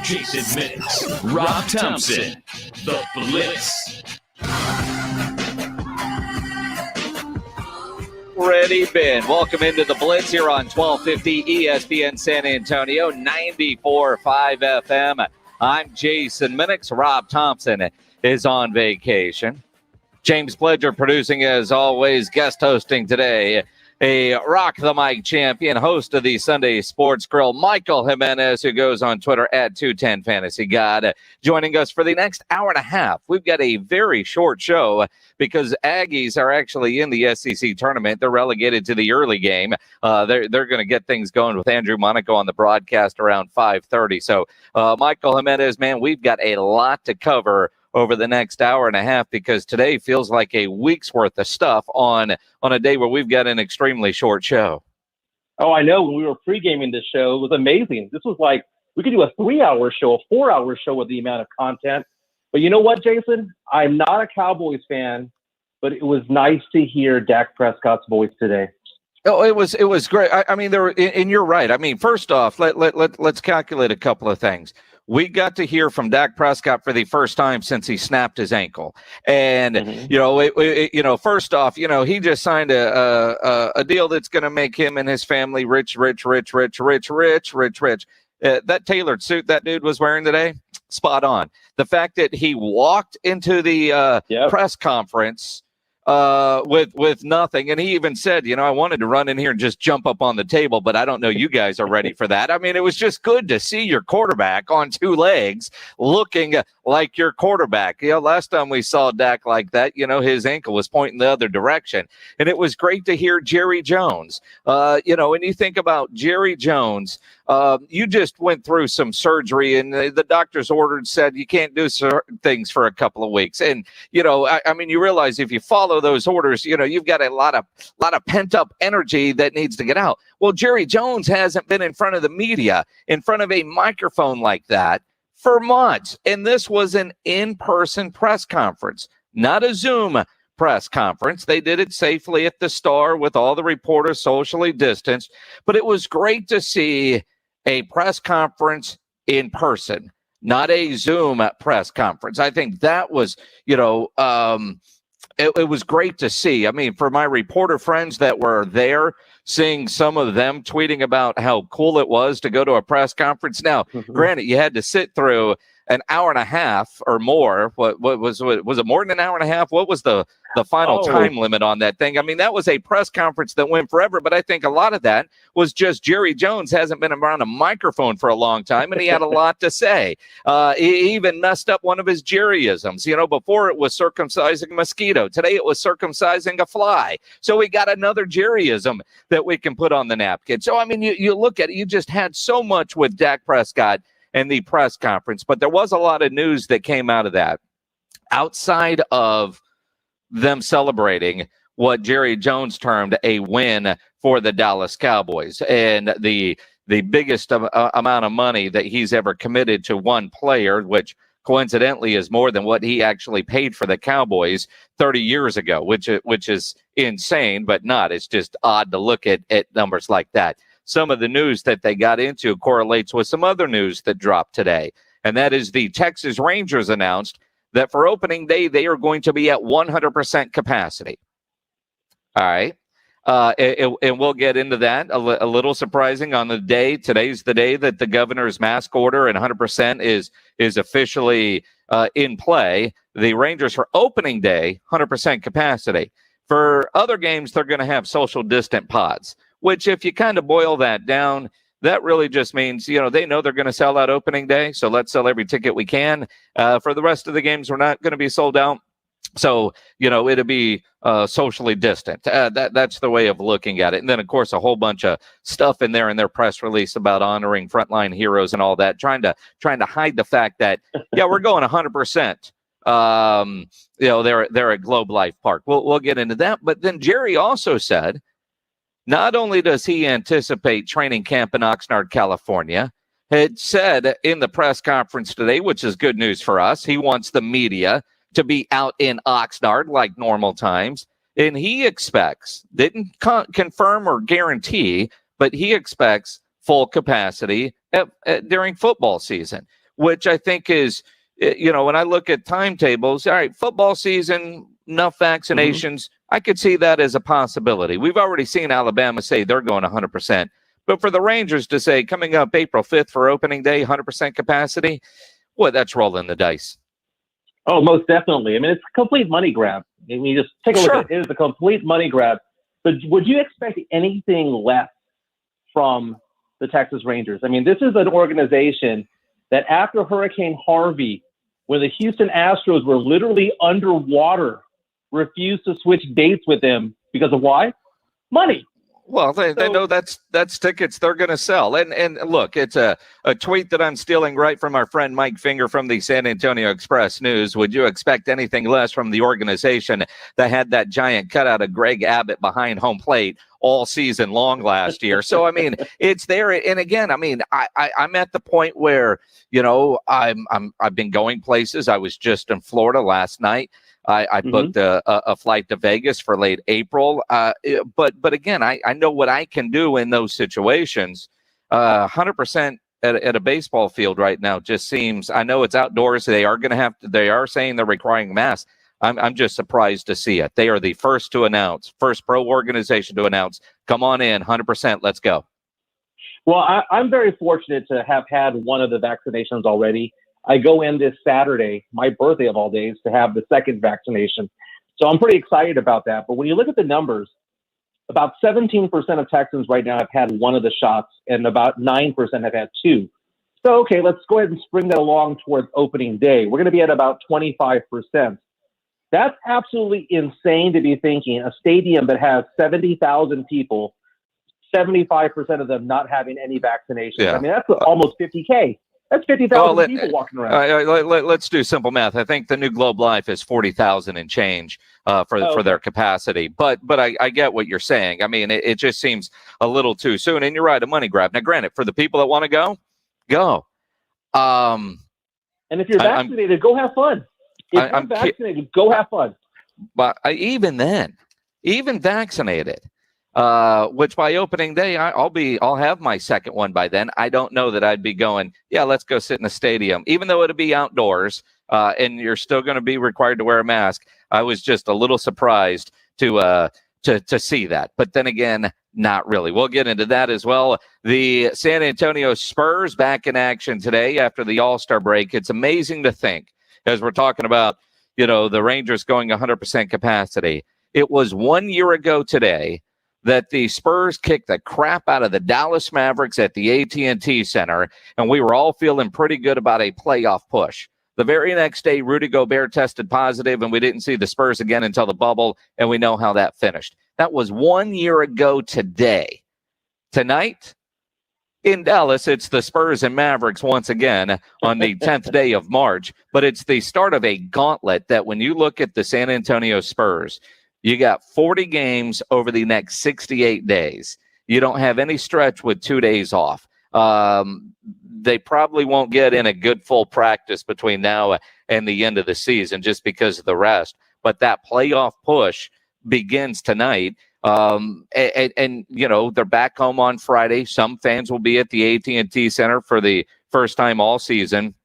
Jason Minix, Rob Thompson, The Blitz. Ready, Ben. Welcome into The Blitz here on 1250 ESPN San Antonio, 94.5 FM. I'm Jason Minix. Rob Thompson is on vacation. James Pledger producing as always, guest hosting today. A Rock the Mic champion, host of the Sunday Sports Grill, Michael Jimenez, who goes on Twitter at 210 Fantasy God, joining us for the next hour and a half. We've got a very short show because Aggies are actually in the SEC tournament. They're relegated to the early game. They're going to get things going with Andrew Monaco on the broadcast around 5:30. So, Michael Jimenez, man, we've got a lot to cover over the next hour and a half because today feels like a week's worth of stuff on a day where we've got an extremely short show. Oh, I know. When we were pre-gaming this show, it was amazing. This was like, we could do a 3-hour show, a 4-hour show with the amount of content. But you know what, Jason? I'm not a Cowboys fan, but it was nice to hear Dak Prescott's voice today. Oh, it was great. I mean, and you're right. I mean, first off, let's calculate a couple of things. We got to hear from Dak Prescott for the first time since he snapped his ankle, and first off, he just signed a deal that's going to make him and his family rich. That tailored suit that dude was wearing today, spot on. The fact that he walked into the press conference with nothing. And he even said, I wanted to run in here and just jump up on the table, but I don't know you guys are ready for that. I mean, it was just good to see your quarterback on two legs looking like your quarterback. Last time we saw Dak like that, his ankle was pointing the other direction. And it was great to hear Jerry Jones. When you think about Jerry Jones, you just went through some surgery and the doctor's said you can't do certain things for a couple of weeks. And, I mean, you realize if you follow those orders, you've got a lot of pent up energy that needs to get out. Well, Jerry Jones hasn't been in front of the media, in front of a microphone like that for months. And this was an in-person press conference, not a Zoom press conference. They did it safely at the Star with all the reporters socially distanced, but it was great to see a press conference in person, not a Zoom press conference. I think that was, it was great to see. I mean, for my reporter friends that were there, seeing some of them tweeting about how cool it was to go to a press conference. Now, granted, you had to sit through an hour and a half or more. What was it more than an hour and a half? What was the final time limit on that thing? I mean, that was a press conference that went forever, but I think a lot of that was just Jerry Jones hasn't been around a microphone for a long time, and he had a lot to say. He even messed up one of his Jerryisms. Before it was circumcising a mosquito. Today it was circumcising a fly. So we got another Jerryism that we can put on the napkin. So, I mean, you look at it, you just had so much with Dak Prescott and the press conference, but there was a lot of news that came out of that outside of them celebrating what Jerry Jones termed a win for the Dallas Cowboys and the biggest amount of money that he's ever committed to one player, which coincidentally is more than what he actually paid for the Cowboys 30 years ago, which is insane, but not. It's just odd to look at numbers like that. Some of the news that they got into correlates with some other news that dropped today, and that is the Texas Rangers announced that for opening day, they are going to be at 100% capacity. All right. And we'll get into that. A little surprising on the day. Today's the day that the governor's mask order and 100% is officially in play. The Rangers for opening day, 100% capacity. For other games, they're going to have social distant pods, which if you kind of boil that down, that really just means, they know they're going to sell out opening day. So let's sell every ticket we can. For the rest of the games, we're not going to be sold out. So, it'll be socially distant. That's the way of looking at it. And then, of course, a whole bunch of stuff in their press release about honoring frontline heroes and all that, trying to hide the fact that, we're going 100%. They're at Globe Life Park. We'll get into that. But then Jerry also said, not only does he anticipate training camp in Oxnard, California, had said in the press conference today, which is good news for us, he wants the media to be out in Oxnard like normal times. And he expects, didn't confirm or guarantee, but he expects full capacity during football season, which I think is, when I look at timetables, all right, football season, enough vaccinations, I could see that as a possibility. We've already seen Alabama say they're going 100%. But for the Rangers to say coming up April 5th for opening day, 100% capacity, boy, that's rolling the dice. Oh, most definitely. I mean, it's a complete money grab. I mean, just take a look at it. It is a complete money grab. But would you expect anything less from the Texas Rangers? I mean, this is an organization that after Hurricane Harvey, when the Houston Astros were literally underwater, refused to switch dates with them because of why? Money. Well, they know that's tickets they're going to sell. And look, it's a tweet that I'm stealing right from our friend Mike Finger from the San Antonio Express News. Would you expect anything less from the organization that had that giant cutout of Greg Abbott behind home plate all season long last year? So, I mean, it's there. And again, I mean, I'm at the point where, I've been going places. I was just in Florida last night. I booked a flight to Vegas for late April. But again, I know what I can do in those situations. 100% at a baseball field right now just seems, I know it's outdoors. They are saying they're requiring masks. I'm just surprised to see it. They are the first pro organization to announce, come on in, 100%, let's go. Well, I'm very fortunate to have had one of the vaccinations already. I go in this Saturday, my birthday of all days, to have the second vaccination. So I'm pretty excited about that. But when you look at the numbers, about 17% of Texans right now have had one of the shots, and about 9% have had two. So, okay, let's go ahead and spring that along towards opening day. We're going to be at about 25%. That's absolutely insane to be thinking a stadium that has 70,000 people, 75% of them not having any vaccinations. Yeah. I mean, that's almost 50K. That's 50,000 people walking around. Let's do simple math. I think the new Globe Life is 40,000 and change for their capacity. But I get what you're saying. I mean, it just seems a little too soon. And you're right, a money grab. Now, granted, for the people that want to go. And if you're vaccinated, go have fun. If you're vaccinated, go have fun. But even vaccinated. Which by opening day, I'll have my second one by then. I don't know that I'd be going, let's go sit in the stadium, even though it'll be outdoors, and you're still going to be required to wear a mask. I was just a little surprised to see that. But then again, not really. We'll get into that as well. The San Antonio Spurs back in action today after the All-Star break. It's amazing to think, as we're talking about, the Rangers going 100% capacity. It was 1 year ago today that the Spurs kicked the crap out of the Dallas Mavericks at the AT&T Center, and we were all feeling pretty good about a playoff push. The very next day, Rudy Gobert tested positive, and we didn't see the Spurs again until the bubble, and we know how that finished. That was 1 year ago today. Tonight, in Dallas, it's the Spurs and Mavericks once again on the 10th day of March, but it's the start of a gauntlet that when you look at the San Antonio Spurs, you got 40 games over the next 68 days. You don't have any stretch with 2 days off. They probably won't get in a good full practice between now and the end of the season just because of the rest. But that playoff push begins tonight. And they're back home on Friday. Some fans will be at the AT&T Center for the first time all season.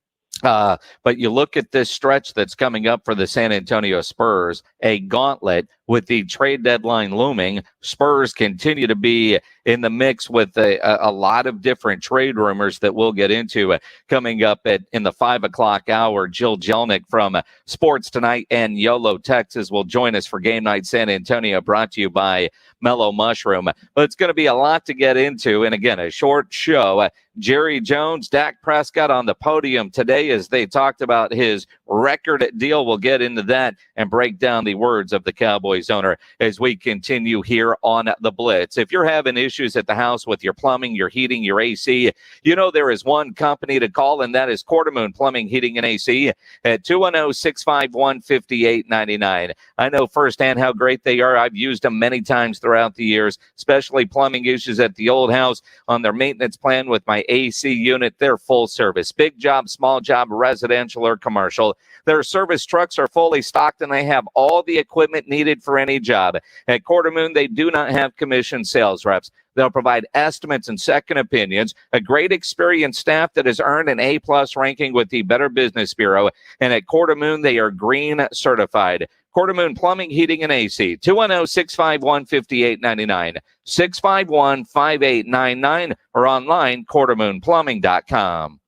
But you look at this stretch that's coming up for the San Antonio Spurs, a gauntlet with the trade deadline looming. Spurs continue to be in the mix with a lot of different trade rumors that we'll get into coming up in the 5 o'clock hour. Jill Jelnick from Sports Tonight and YOLO, Texas will join us for Game Night San Antonio, brought to you by Mellow Mushroom. But it's going to be a lot to get into. And again, a short show. Jerry Jones, Dak Prescott on the podium today as they talked about his record deal. We'll get into that and break down the words of the Cowboys owner as we continue here on the Blitz. If you're having issues at the house with your plumbing, your heating, your AC, there is one company to call, and that is Quartermoon Plumbing, Heating, and AC at 210-651-5899. I know firsthand how great they are. I've used them many times throughout the years, especially plumbing issues at the old house on their maintenance plan with my AC unit. They're full service. Big job, small job, job, residential or commercial. Their service trucks are fully stocked, and they have all the equipment needed for any job. At Quarter Moon, they do not have commissioned sales reps. They'll provide estimates and second opinions, a great experienced staff that has earned an A-plus ranking with the Better Business Bureau. And at Quarter Moon, they are green certified. Quarter Moon Plumbing, Heating, and AC, 210-651-5899, 651-5899, or online, quartermoonplumbing.com.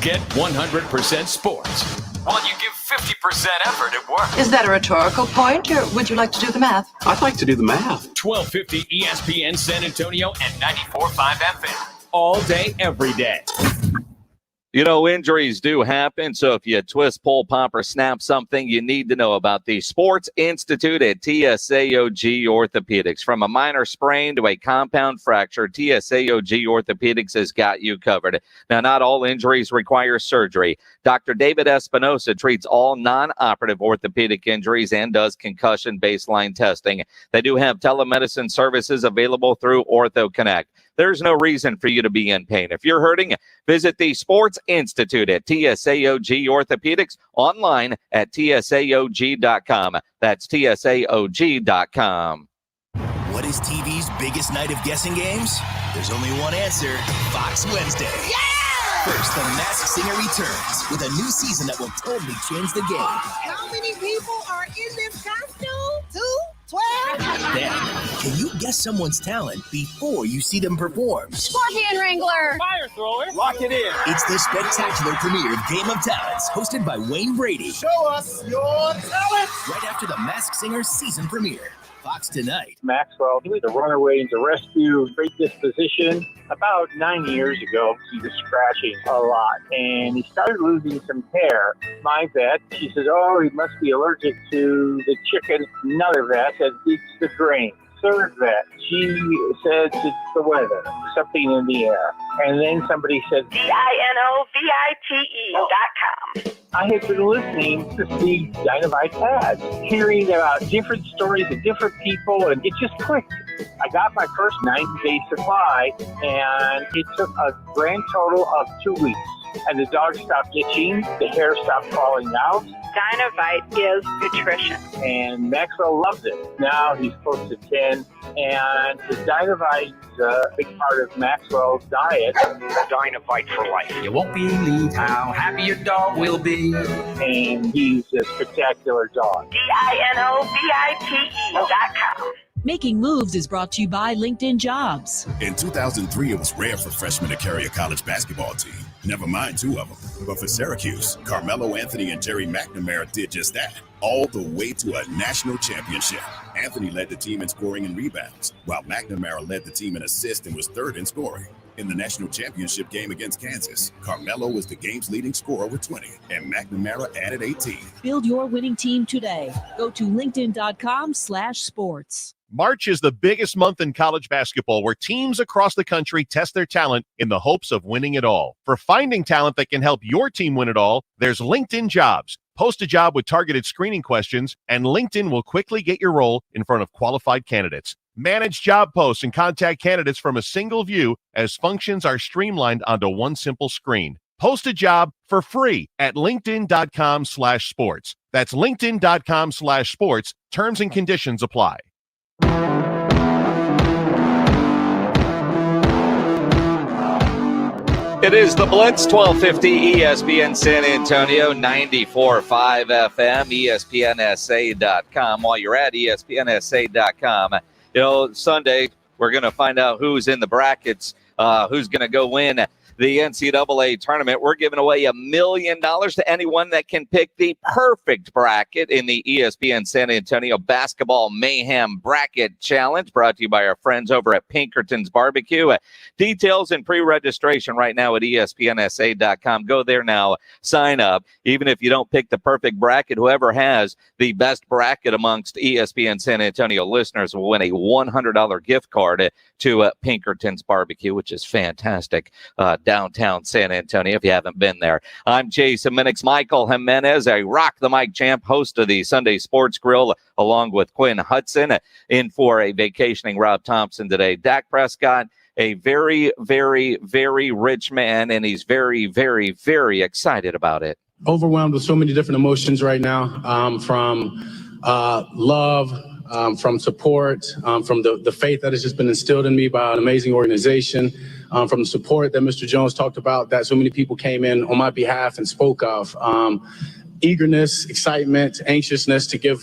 Get 100% sports while you give 50% effort at work. Is that a rhetorical point, or would you like to do the math? I'd like to do the math. 1250 ESPN San Antonio and 94.5 FM. All day, every day. You know, injuries do happen, so if you twist, pull, pop, or snap something, you need to know about the Sports Institute at TSAOG Orthopedics. From a minor sprain to a compound fracture, TSAOG Orthopedics has got you covered. Now, not all injuries require surgery. Dr. David Espinosa treats all non-operative orthopedic injuries and does concussion baseline testing. They do have telemedicine services available through OrthoConnect. There's no reason for you to be in pain. If you're hurting, visit the Sports Institute at TSAOG Orthopedics, online at TSAOG.com. That's TSAOG.com. What is TV's biggest night of guessing games? There's only one answer: Fox Wednesday. Yeah! First, The Masked Singer returns with a new season that will totally change the game. How many people are in this costume? 2? 12? Then, can you guess someone's talent before you see them perform? Scorpion Wrangler. Fire thrower. Lock it in. It's the spectacular premiere of Game of Talents, hosted by Wayne Brady. Show us your talent. Right after The Masked Singer season premiere. Fox tonight. Maxwell, he was a runaway into rescue, great disposition. About 9 years ago, he was scratching a lot, and he started losing some hair. My vet, she says, oh, he must be allergic to the chicken. Another vet said, it's the grain. Third vet, she says it's the weather, something in the air. And then somebody said, DINOVITE.com. I had been listening to Steve Dynamite ads, hearing about different stories of different people, and it just clicked. I got my first 90-day supply, and it took a grand total of 2 weeks. And the dog stopped itching, the hair stopped falling out. Dynamite is nutrition. And Maxwell loves it. Now he's close to 10, and the Dynamite is a big part of Maxwell's diet. Dynamite for life. You won't believe how happy your dog will be. And he's a spectacular dog. DINOVITE.com. Making Moves is brought to you by LinkedIn Jobs. In 2003, it was rare for freshmen to carry a college basketball team. Never mind 2 of them. But for Syracuse, Carmelo Anthony and Jerry McNamara did just that, all the way to a national championship. Anthony led the team in scoring and rebounds, while McNamara led the team in assists and was third in scoring. In the national championship game against Kansas, Carmelo was the game's leading scorer with 20, and McNamara added 18. Build your winning team today. Go to linkedin.com/sports. March is the biggest month in college basketball, where teams across the country test their talent in the hopes of winning it all. For finding talent that can help your team win it all, there's LinkedIn Jobs. Post a job with targeted screening questions, and LinkedIn will quickly get your role in front of qualified candidates. Manage job posts and contact candidates from a single view, as functions are streamlined onto one simple screen. Post a job for free at linkedin.com/sports. That's linkedin.com/sports. Terms and conditions apply. It is the Blitz, 1250 ESPN San Antonio, 94.5 FM, ESPNSA.com. While you're at ESPNSA.com, you know, Sunday, we're going to find out who's in the brackets, who's going to go win the NCAA tournament. We're giving away $1 million to anyone that can pick the perfect bracket in the ESPN San Antonio Basketball Mayhem Bracket Challenge, brought to you by our friends over at Pinkerton's Barbecue. Details and pre-registration right now at ESPNSA.com. Go there now, sign up. Even if you don't pick the perfect bracket, whoever has the best bracket amongst ESPN San Antonio listeners will win a $100 gift card to Pinkerton's Barbecue, which is fantastic. Downtown San Antonio, if you haven't been there. I'm Jason Minix. Michael Jimenez, a Rock the Mic champ, host of the Sunday Sports Grill, along with Quinn Hudson, in for a vacationing Rob Thompson today. Dak Prescott a very, very, very rich man, and he's very, very, very excited about it. Overwhelmed with so many different emotions right now, from love, from support, from the faith that has just been instilled in me by an amazing organization, from the support that Mr. Jones talked about that so many people came in on my behalf and spoke of, eagerness, excitement, anxiousness to give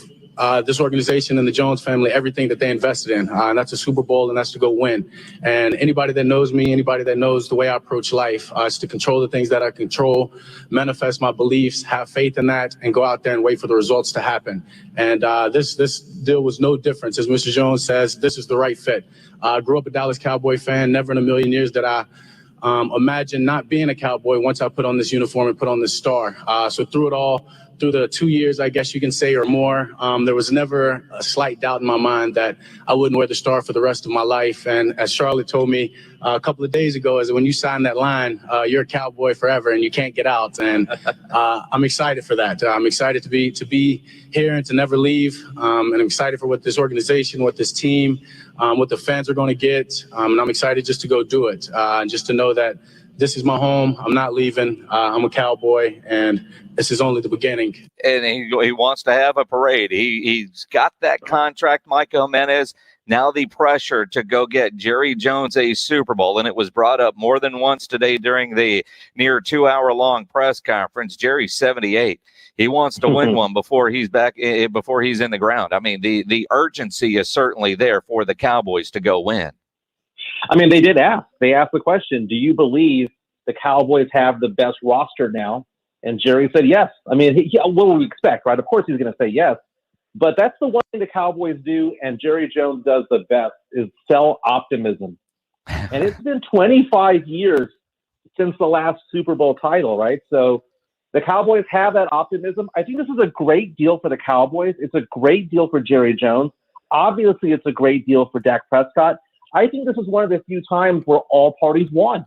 this organization and the Jones family everything that they invested in. And that's a Super Bowl, and that's to go win. And anybody that knows me, anybody that knows the way I approach life, is to control the things that I control, manifest my beliefs, have faith in that, and go out there and wait for the results to happen. And this deal was no difference. As Mr. Jones says, this is the right fit. I grew up a Dallas Cowboy fan. Never in a million years did I imagine not being a Cowboy once I put on this uniform and put on this star. So through it all, through the 2 years, I guess you can say, or more, there was never a slight doubt in my mind that I wouldn't wear the star for the rest of my life. And as Charlotte told me a couple of days ago, is that when you sign that line, you're a Cowboy forever and you can't get out. And I'm excited for that. I'm excited to be here and to never leave. And I'm excited for what this organization, what this team, what the fans are going to get. And I'm excited just to go do it, and just to know that this is my home. I'm not leaving. I'm a Cowboy, and this is only the beginning. And he wants to have a parade. He's got that contract, Micah Jimenez. Now the pressure to go get Jerry Jones a Super Bowl, and it was brought up more than once today during the near 2-hour-long press conference. Jerry's 78. He wants to win one before he's before he's in the ground. I mean, the urgency is certainly there for the Cowboys to go win. I mean, they did ask. They asked the question, do you believe the Cowboys have the best roster now? And Jerry said yes. I mean, what would we expect, right? Of course he's going to say yes. But that's the one thing the Cowboys do, and Jerry Jones does the best, is sell optimism. And it's been 25 years since the last Super Bowl title, right? So the Cowboys have that optimism. I think this is a great deal for the Cowboys. It's a great deal for Jerry Jones. Obviously, it's a great deal for Dak Prescott. I think this is one of the few times where all parties won.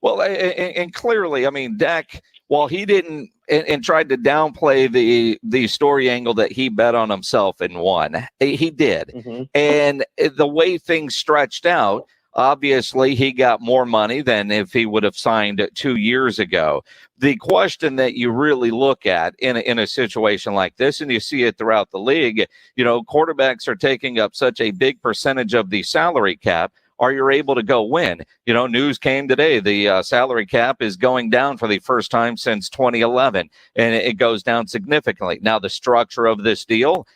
Well, and clearly, I mean, Dak, while he didn't and tried to downplay the story angle that he bet on himself and won, he did. Mm-hmm. And the way things stretched out, obviously, he got more money than if he would have signed 2 years ago. The question that you really look at in a situation like this, and you see it throughout the league, you know, quarterbacks are taking up such a big percentage of the salary cap. Are you able to go win? You know, news came today. The salary cap is going down for the first time since 2011, and it goes down significantly. Now, the structure of this deal,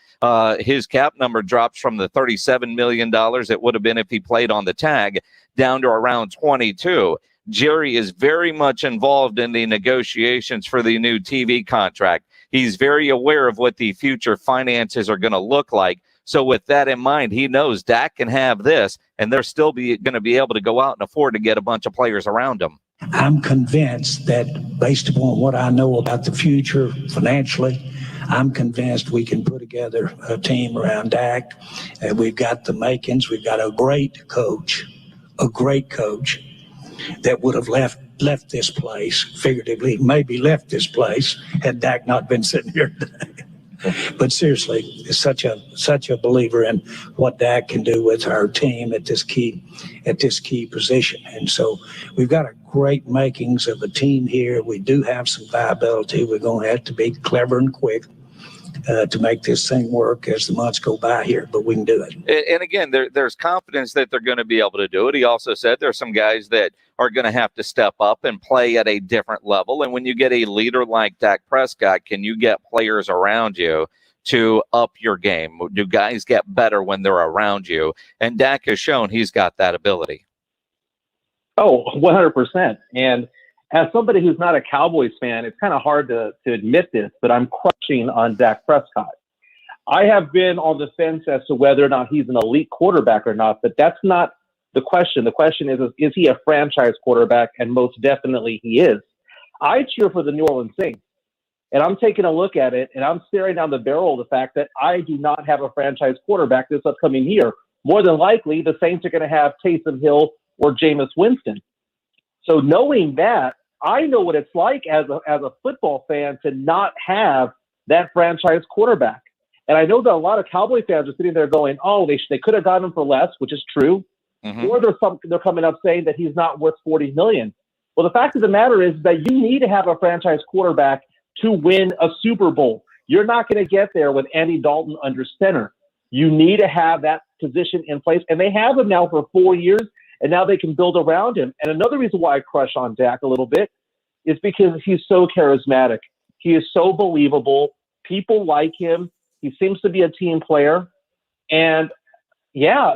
his cap number drops from the $37 million it would have been if he played on the tag down to around 22. Jerry is very much involved in the negotiations for the new TV contract. He's very aware of what the future finances are going to look like. So with that in mind, he knows Dak can have this, and they're still going to be able to go out and afford to get a bunch of players around him. I'm convinced that based upon what I know about the future financially, I'm convinced we can put together a team around Dak. We've got the makings. We've got a great coach that would have left this place, figuratively, maybe left this place had Dak not been sitting here today. But seriously, is such a believer in what Dak can do with our team at this key position. And so we've got a great makings of a team here. We do have some viability. We're going to have to be clever and quick to make this thing work as the months go by here, but we can do it. And again, there's confidence that they're going to be able to do it. He also said there's some guys that are going to have to step up and play at a different level. And when you get a leader like Dak Prescott, can you get players around you to up your game? Do guys get better when they're around you? And Dak has shown he's got that ability. Oh, 100%. And as somebody who's not a Cowboys fan, it's kind of hard to admit this, but I'm crushing on Dak Prescott. I have been on the fence as to whether or not he's an elite quarterback or not, but that's not the question. The question is he a franchise quarterback? And most definitely he is. I cheer for the New Orleans Saints, and I'm taking a look at it, and I'm staring down the barrel of the fact that I do not have a franchise quarterback this upcoming year. More than likely, the Saints are going to have Taysom Hill or Jameis Winston. So knowing that, I know what it's like as a football fan to not have that franchise quarterback. And I know that a lot of Cowboy fans are sitting there going, oh, they could have gotten him for less, which is true. or they're coming up saying that he's not worth $40 million. Well, the fact of the matter is that you need to have a franchise quarterback to win a Super Bowl. You're not going to get there with Andy Dalton under center. You need to have that position in place, and they have him now for 4 years, and now they can build around him. And another reason why I crush on Dak a little bit is because he's so charismatic. He is so believable. People like him. He seems to be a team player. And, yeah,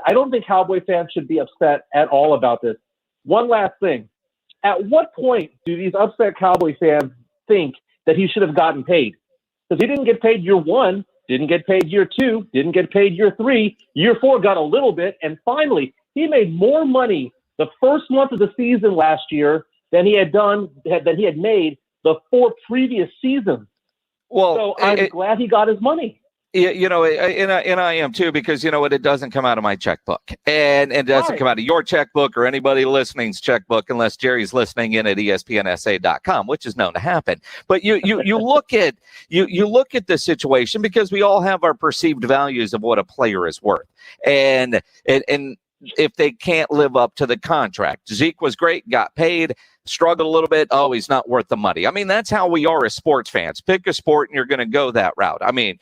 I don't think Cowboy fans should be upset at all about this. One last thing. At what point do these upset Cowboy fans think that he should have gotten paid? Because he didn't get paid year 1, didn't get paid year 2, didn't get paid year 3. Year 4 got a little bit. And finally, he made more money the first month of the season last year than he had made the 4 previous seasons. Well, so I'm glad he got his money. Yeah, and I am too, because you know what, it doesn't come out of my checkbook, and it doesn't come out of your checkbook or anybody listening's checkbook, unless Jerry's listening in at ESPNSA.com, which is known to happen. But you look at you look at the situation, because we all have our perceived values of what a player is worth, and if they can't live up to the contract. Zeke was great, got paid, struggled a little bit. Oh, he's not worth the money. I mean, that's how we are as sports fans. Pick a sport and you're going to go that route. I mean,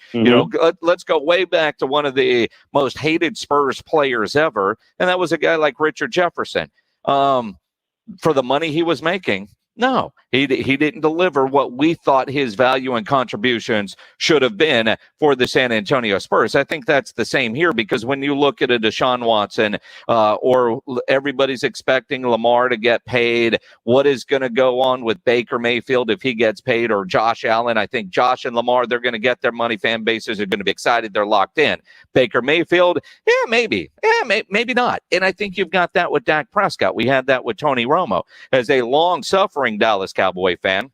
let's go way back to one of the most hated Spurs players ever, and that was a guy like Richard Jefferson. For the money he was making, no, he didn't deliver what we thought his value and contributions should have been for the San Antonio Spurs. I think that's the same here, because when you look at a Deshaun Watson, or everybody's expecting Lamar to get paid, what is going to go on with Baker Mayfield if he gets paid, or Josh Allen? I think Josh and Lamar, they're going to get their money. Fan bases are going to be excited. They're locked in. Baker Mayfield, maybe not. And I think you've got that with Dak Prescott. We had that with Tony Romo. As a long-suffering Dallas Cowboy fan,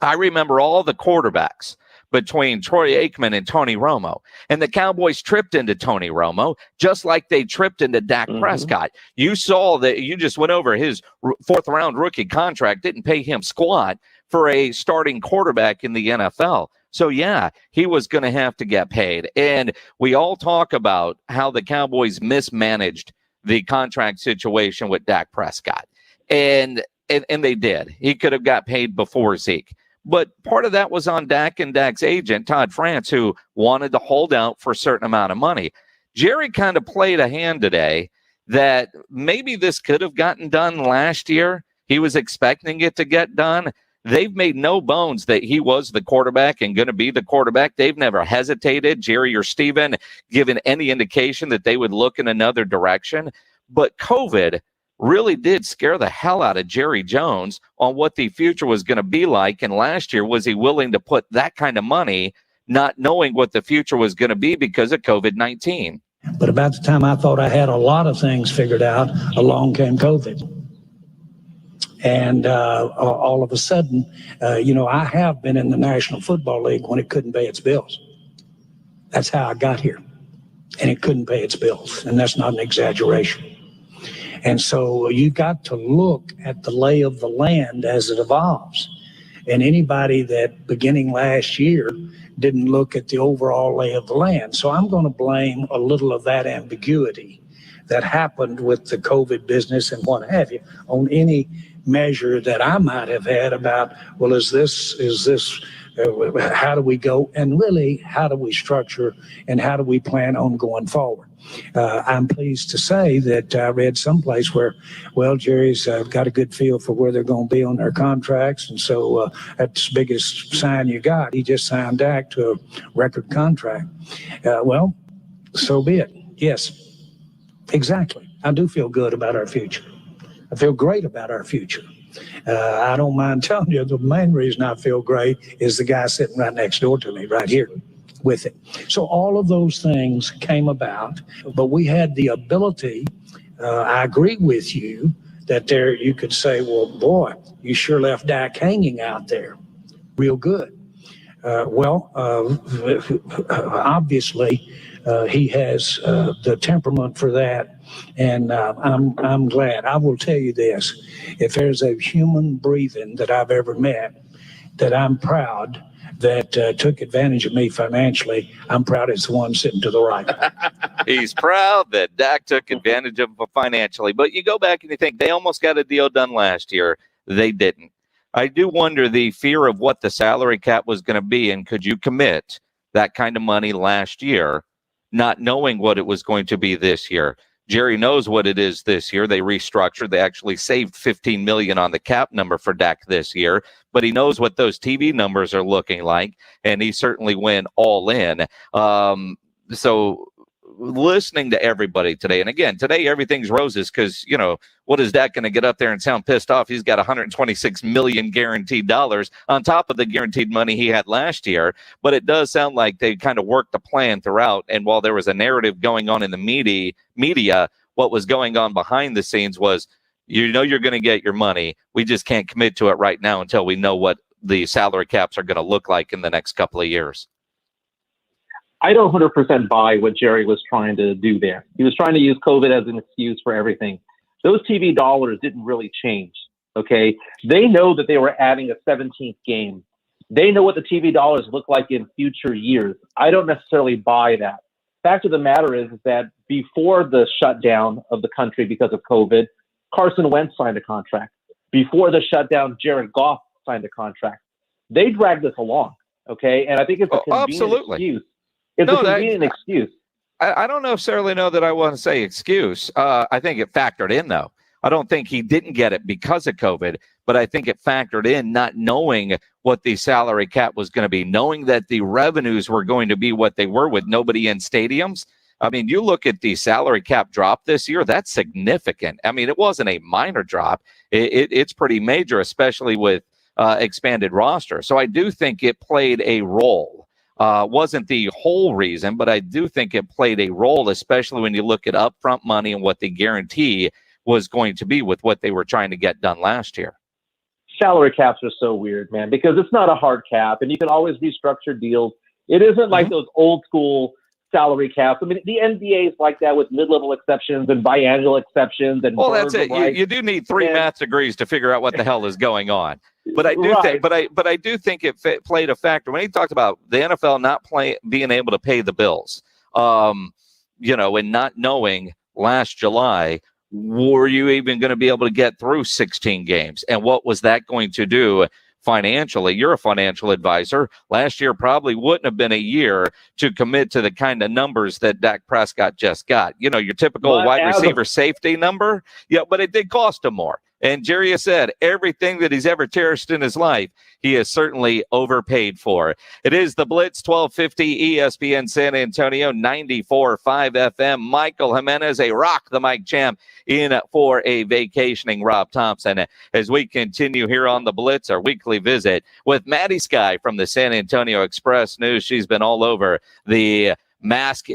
I remember all the quarterbacks between Troy Aikman and Tony Romo, and the Cowboys tripped into Tony Romo just like they tripped into Dak Prescott. You saw that. You just went over his 4th round rookie contract, didn't pay him squat for a starting quarterback in the NFL. So yeah, he was going to have to get paid. And we all talk about how the Cowboys mismanaged the contract situation with Dak Prescott, and they did. He could have got paid before Zeke. But part of that was on Dak and Dak's agent, Todd France, who wanted to hold out for a certain amount of money. Jerry kind of played a hand today that maybe this could have gotten done last year. He was expecting it to get done. They've made no bones that he was the quarterback and going to be the quarterback. They've never hesitated, Jerry or Steven, given any indication that they would look in another direction. But COVID really did scare the hell out of Jerry Jones on what the future was going to be like. And last year, was he willing to put that kind of money, not knowing what the future was going to be because of COVID-19? But about the time I thought I had a lot of things figured out, along came COVID. And all of a sudden, I have been in the National Football League when it couldn't pay its bills. That's how I got here. And it couldn't pay its bills. And that's not an exaggeration. And so you got to look at the lay of the land as it evolves. And anybody that beginning last year didn't look at the overall lay of the land. So I'm going to blame a little of that ambiguity that happened with the COVID business and what have you on any measure that I might have had about, well, is this, how do we go? And really, how do we structure and how do we plan on going forward? I'm pleased to say that I read someplace where, well, Jerry's got a good feel for where they're going to be on their contracts. And so that's the biggest sign you got. He just signed Dak to a record contract. Well, so be it. Yes, exactly. I do feel good about our future. I feel great about our future. I don't mind telling you the main reason I feel great is the guy sitting right next door to me right here with it. So all of those things came about, but we had the ability, I agree with you, that there you could say, well, boy, you sure left Dak hanging out there real good. Obviously, he has the temperament for that. And I'm glad. I will tell you this. If there's a human breathing that I've ever met that I'm proud that took advantage of me financially, I'm proud it's the one sitting to the right. He's proud that Dak took advantage of him financially. But you go back and you think they almost got a deal done last year. They didn't. I do wonder the fear of what the salary cap was going to be, and could you commit that kind of money last year, not knowing what it was going to be this year? Jerry knows what it is this year. They restructured. They actually saved $15 million on the cap number for Dak this year, but he knows what those TV numbers are looking like, and he certainly went all in. So listening to everybody today, and again, today everything's roses because, you know, what is Dak going to get up there and sound pissed off? He's got $126 million guaranteed dollars on top of the guaranteed money he had last year. But it does sound like they kind of worked the plan throughout. And while there was a narrative going on in the media, what was going on behind the scenes was, you know, you're going to get your money. We just can't commit to it right now until we know what the salary caps are going to look like in the next couple of years. I don't 100% buy what Jerry was trying to do there. He was trying to use COVID as an excuse for everything. Those TV dollars didn't really change, okay? They know that they were adding a 17th game. They know what the TV dollars look like in future years. I don't necessarily buy that. Fact of the matter is that before the shutdown of the country because of COVID, Carson Wentz signed a contract. Before the shutdown, Jared Goff signed a contract. They dragged this along, okay? And I think it's a convenient excuse. It's a convenient excuse. I don't necessarily know that I want to say excuse. I think it factored in, though. I don't think he didn't get it because of COVID, but I think it factored in not knowing what the salary cap was going to be, knowing that the revenues were going to be what they were with nobody in stadiums. I mean, you look at the salary cap drop this year, that's significant. I mean, it wasn't a minor drop. It's pretty major, especially with expanded roster. So I do think it played a role. Wasn't the whole reason, but I do think it played a role, especially when you look at upfront money and what the guarantee was going to be with what they were trying to get done last year. Salary caps are so weird, man, because it's not a hard cap, and you can always restructure deals. It isn't like those old school salary caps. I mean, the NBA is like that with mid-level exceptions and biannual exceptions. And well, that's it. You do need three math degrees to figure out what the hell is going on. But I do think, but I do think it played a factor when he talked about the NFL not being able to pay the bills. You know, and not knowing last July, were you even going to be able to get through 16 games, and what was that going to do financially? You're a financial advisor. Last year probably wouldn't have been a year to commit to the kind of numbers that Dak Prescott just got. You know, your typical wide receiver safety number. Yeah, but it did cost him more. And Jerry has said everything that he's ever cherished in his life, he has certainly overpaid for. It is the Blitz, 1250 ESPN San Antonio, 94.5 FM. Michael Jimenez, a rock the mic champ, in for a vacationing Rob Thompson. As we continue here on the Blitz, our weekly visit with Maddy Skye from the San Antonio Express News. She's been all over the mask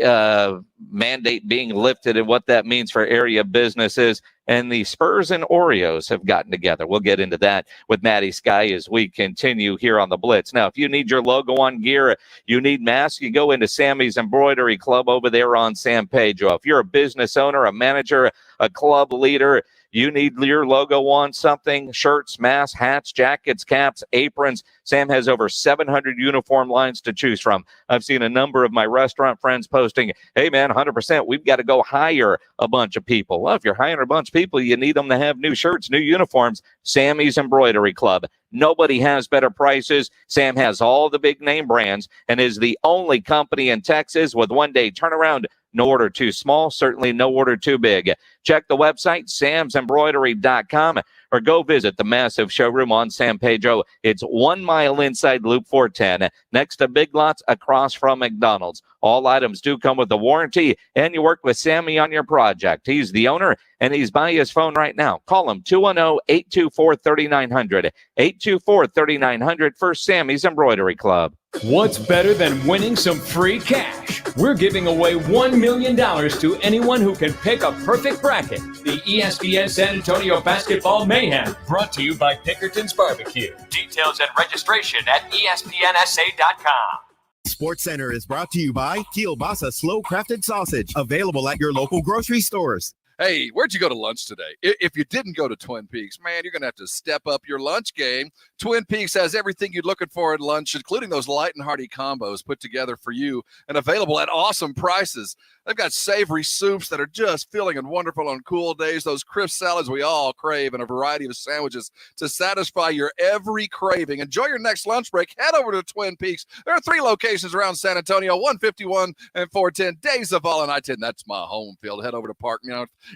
mandate being lifted and what that means for area businesses. And the Spurs and Oreos have gotten together. We'll get into that with Maddy Skye as we continue here on the Blitz. Now, if you need your logo on gear, you need masks, you go into Sammy's Embroidery Club over there on San Pedro. If you're a business owner, a manager, a club leader, you need your logo on something, shirts, masks, hats, jackets, caps, aprons. Sam has over 700 uniform lines to choose from. I've seen a number of my restaurant friends posting, hey, man, 100%, we've got to go hire a bunch of people. Well, if you're hiring a bunch of people, you need them to have new shirts, new uniforms. Sammy's Embroidery Club. Nobody has better prices. Sam has all the big name brands and is the only company in Texas with one-day turnaround. No order too small, certainly no order too big. Check the website, samsembroidery.com, or go visit the massive showroom on San Pedro. It's 1 mile inside Loop 410, next to Big Lots across from McDonald's. All items do come with a warranty, and you work with Sammy on your project. He's the owner, and he's by his phone right now. Call him 210-824-3900, 824-3900 for Sammy's Embroidery Club. What's better than winning some free cash? We're giving away $1 million to anyone who can pick a perfect bracket. The ESPN San Antonio Basketball Mayhem, brought to you by Pickerton's Barbecue. Details and registration at ESPNSA.com. SportsCenter is brought to you by Kielbasa Slow Crafted Sausage, available at your local grocery stores. Hey, where'd you go to lunch today? If you didn't go to Twin Peaks, man, you're going to have to step up your lunch game. Twin Peaks has everything you're looking for at lunch, including those light and hearty combos put together for you and available at awesome prices. They've got savory soups that are just filling and wonderful on cool days. Those crisp salads we all crave, and a variety of sandwiches to satisfy your every craving. Enjoy your next lunch break. Head over to Twin Peaks. There are 3 locations around San Antonio, 151 and 410. Days of All and I-10. That's my home field. Head over to Park.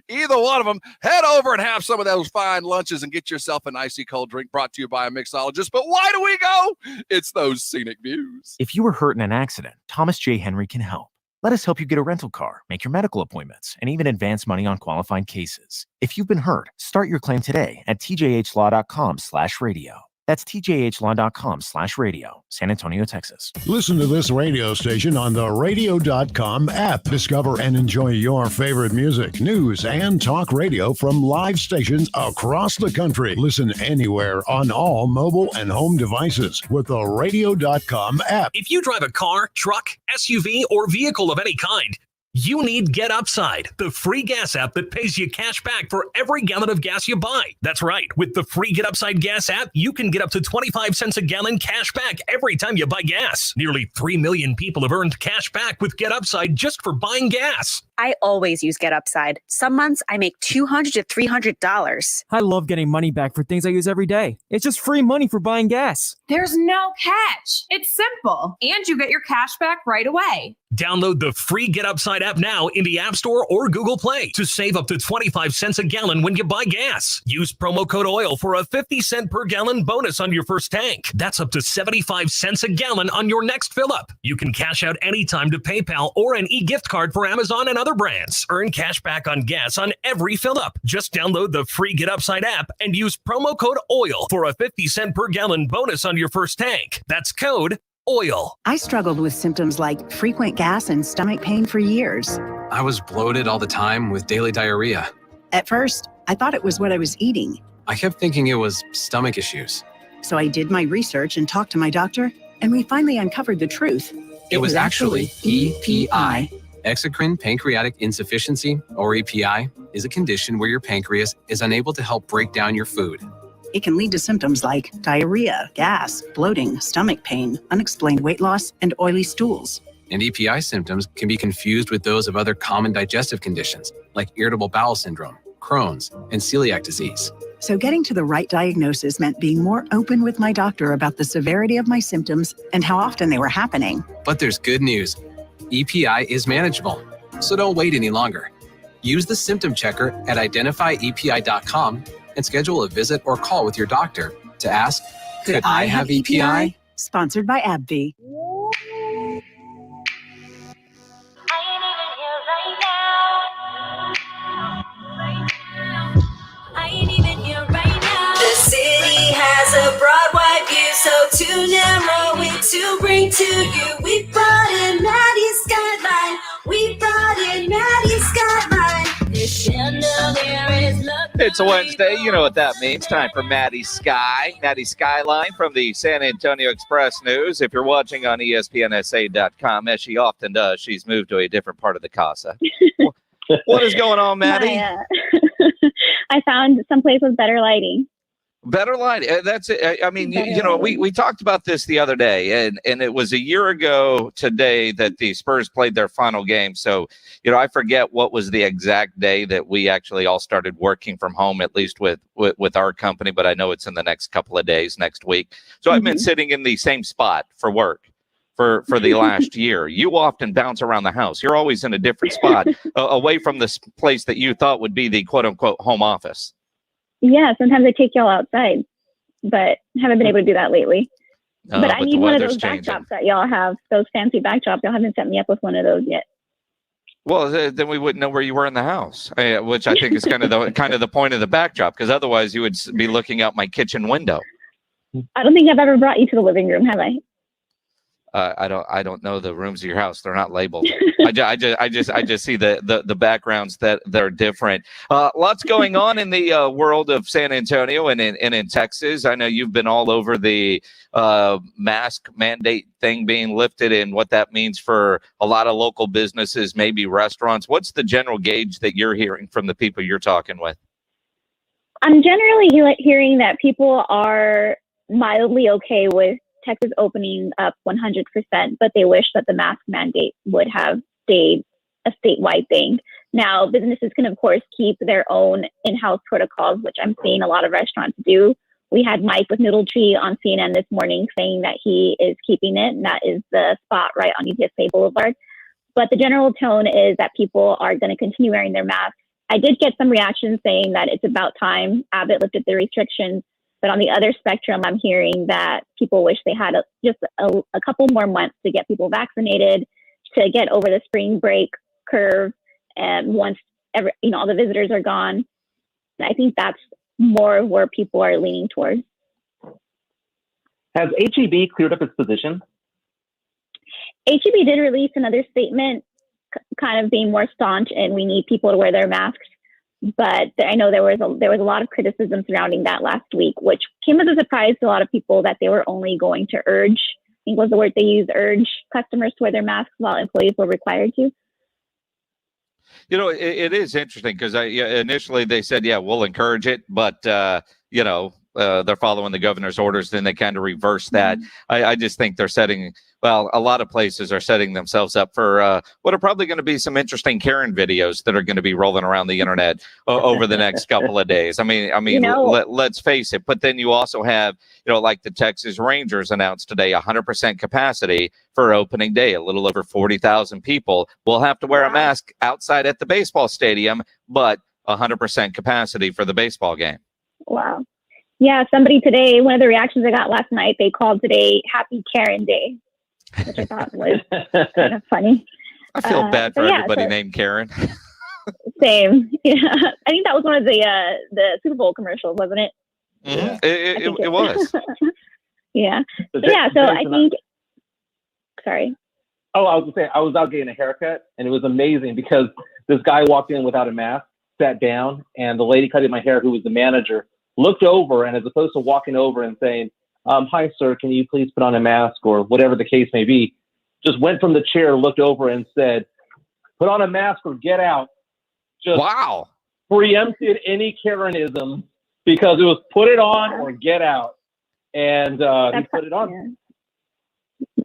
Either one of them, head over and have some of those fine lunches and get yourself an icy cold drink brought to you by a mixologist. But why do we go? It's those scenic views. If you were hurt in an accident, Thomas J. Henry can help. Let us help you get a rental car, make your medical appointments, and even advance money on qualifying cases. If you've been hurt, start your claim today at tjhlaw.com/radio. That's tjhlaw.com/radio, San Antonio, Texas. Listen to this radio station on the radio.com app. Discover and enjoy your favorite music, news, and talk radio from live stations across the country. Listen anywhere on all mobile and home devices with the radio.com app. If you drive a car, truck, SUV, or vehicle of any kind, you need Get Upside, the free gas app that pays you cash back for every gallon of gas you buy. That's right. With the free Get Upside gas app, you can get up to 25 cents a gallon cash back every time you buy gas. Nearly 3 million people have earned cash back with Get Upside just for buying gas. I always use Get Upside. Some months I make $200 to $300. I love getting money back for things I use every day. It's just free money for buying gas. There's no catch. It's simple. And you get your cash back right away. Download the free Get Upside app now in the App Store or Google Play to save up to 25 cents a gallon when you buy gas. Use promo code OIL for a 50-cent per gallon bonus on your first tank. That's up to 75 cents a gallon on your next fill-up. You can cash out anytime to PayPal or an e-gift card for Amazon and other brands. Earn cash back on gas on every fill-up. Just download the free Get Upside app and use promo code OIL for a 50-cent per gallon bonus on your first tank. That's code OIL. I struggled with symptoms like frequent gas and stomach pain for years. I was bloated all the time with daily diarrhea. At first, I thought it was what I was eating. I kept thinking it was stomach issues. So I did my research and talked to my doctor, and we finally uncovered the truth. It was actually EPI. Exocrine pancreatic insufficiency, or EPI, is a condition where your pancreas is unable to help break down your food. It can lead to symptoms like diarrhea, gas, bloating, stomach pain, unexplained weight loss, and oily stools. And EPI symptoms can be confused with those of other common digestive conditions, like irritable bowel syndrome, Crohn's, and celiac disease. So getting to the right diagnosis meant being more open with my doctor about the severity of my symptoms and how often they were happening. But there's good news. EPI is manageable, so don't wait any longer. Use the symptom checker at identifyepi.com and schedule a visit or call with your doctor to ask, could I have EPI? Sponsored by AbbVie. The city has a broad wide view, so too narrow it to bring to you. We brought in Maddy Skye. We brought in Maddy Skye. This chandelier is lucky. It's a Wednesday. You know what that means. Time for Maddy Skye. Maddy Skyline from the San Antonio Express News. If you're watching on ESPNSA.com, as she often does, she's moved to a different part of the casa. What is going on, Maddy? I found someplace with better lighting. Better lighting. That's it. I mean, you know, we talked about this the other day, and it was a year ago today that the Spurs played their final game. So, you know, I forget what was the exact day that we actually all started working from home, at least with our company. But I know it's in the next couple of days, next week. So I've been sitting in the same spot for work for the last year. You often bounce around the house. You're always in a different spot, away from this place that you thought would be the quote unquote home office. Yeah, sometimes I take y'all outside, but haven't been able to do that lately. But I need one of those backdrops that y'all have, those fancy backdrops. Y'all haven't set me up with one of those yet. Well, then we wouldn't know where you were in the house, which I think is kind of the point of the backdrop, because otherwise you would be looking out my kitchen window. I don't think I've ever brought you to the living room, have I? I don't know the rooms of your house. They're not labeled. I just see the backgrounds that are different. Lots going on in the world of San Antonio and in Texas. I know you've been all over the mask mandate thing being lifted and what that means for a lot of local businesses, maybe restaurants. What's the general gauge that you're hearing from the people you're talking with? I'm generally hearing that people are mildly okay with Texas opening up 100%, but they wish that the mask mandate would have stayed a statewide thing. Now, businesses can, of course, keep their own in-house protocols, which I'm seeing a lot of restaurants do. We had Mike with Noodle Tree on CNN this morning saying that he is keeping it, and that is the spot right on UTSA Boulevard. But the general tone is that people are going to continue wearing their masks. I did get some reactions saying that it's about time Abbott lifted the restrictions. But on the other spectrum, I'm hearing that people wish they had just a couple more months to get people vaccinated, to get over the spring break curve. And once all the visitors are gone, I think that's more where people are leaning towards. Has HEB cleared up its position? HEB did release another statement, kind of being more staunch, and we need people to wear their masks. But I know there was a lot of criticism surrounding that last week, which came as a surprise to a lot of people that they were only going to urge, I think was the word they used, urge customers to wear their masks while employees were required to. You know, it is interesting because initially they said, yeah, we'll encourage it, but they're following the governor's orders. Then they kind of reverse that. I just think they're setting, well, a lot of places are setting themselves up for what are probably going to be some interesting Karen videos that are going to be rolling around the internet over the next couple of days. I mean, let's face it. But then you also have, like the Texas Rangers announced today, 100% capacity for opening day. A little over 40,000 people will have to wear a mask outside at the baseball stadium, but 100% capacity for the baseball game. Wow. Yeah, somebody today, one of the reactions I got last night, they called today Happy Karen Day, which I thought was kind of funny. I feel bad for everybody named Karen. Same. Yeah, I think that was one of the Super Bowl commercials, wasn't it? Mm-hmm. It was. Yeah. So I think. Sorry. Oh, I was gonna say I was out getting a haircut, and it was amazing because this guy walked in without a mask, sat down, and the lady cutting my hair, who was the manager, looked over, and as opposed to walking over and saying, hi, sir, can you please put on a mask or whatever the case may be, just went from the chair, looked over and said, put on a mask or get out. Just preempted any Karenism because it was put it on or get out. And he put it on.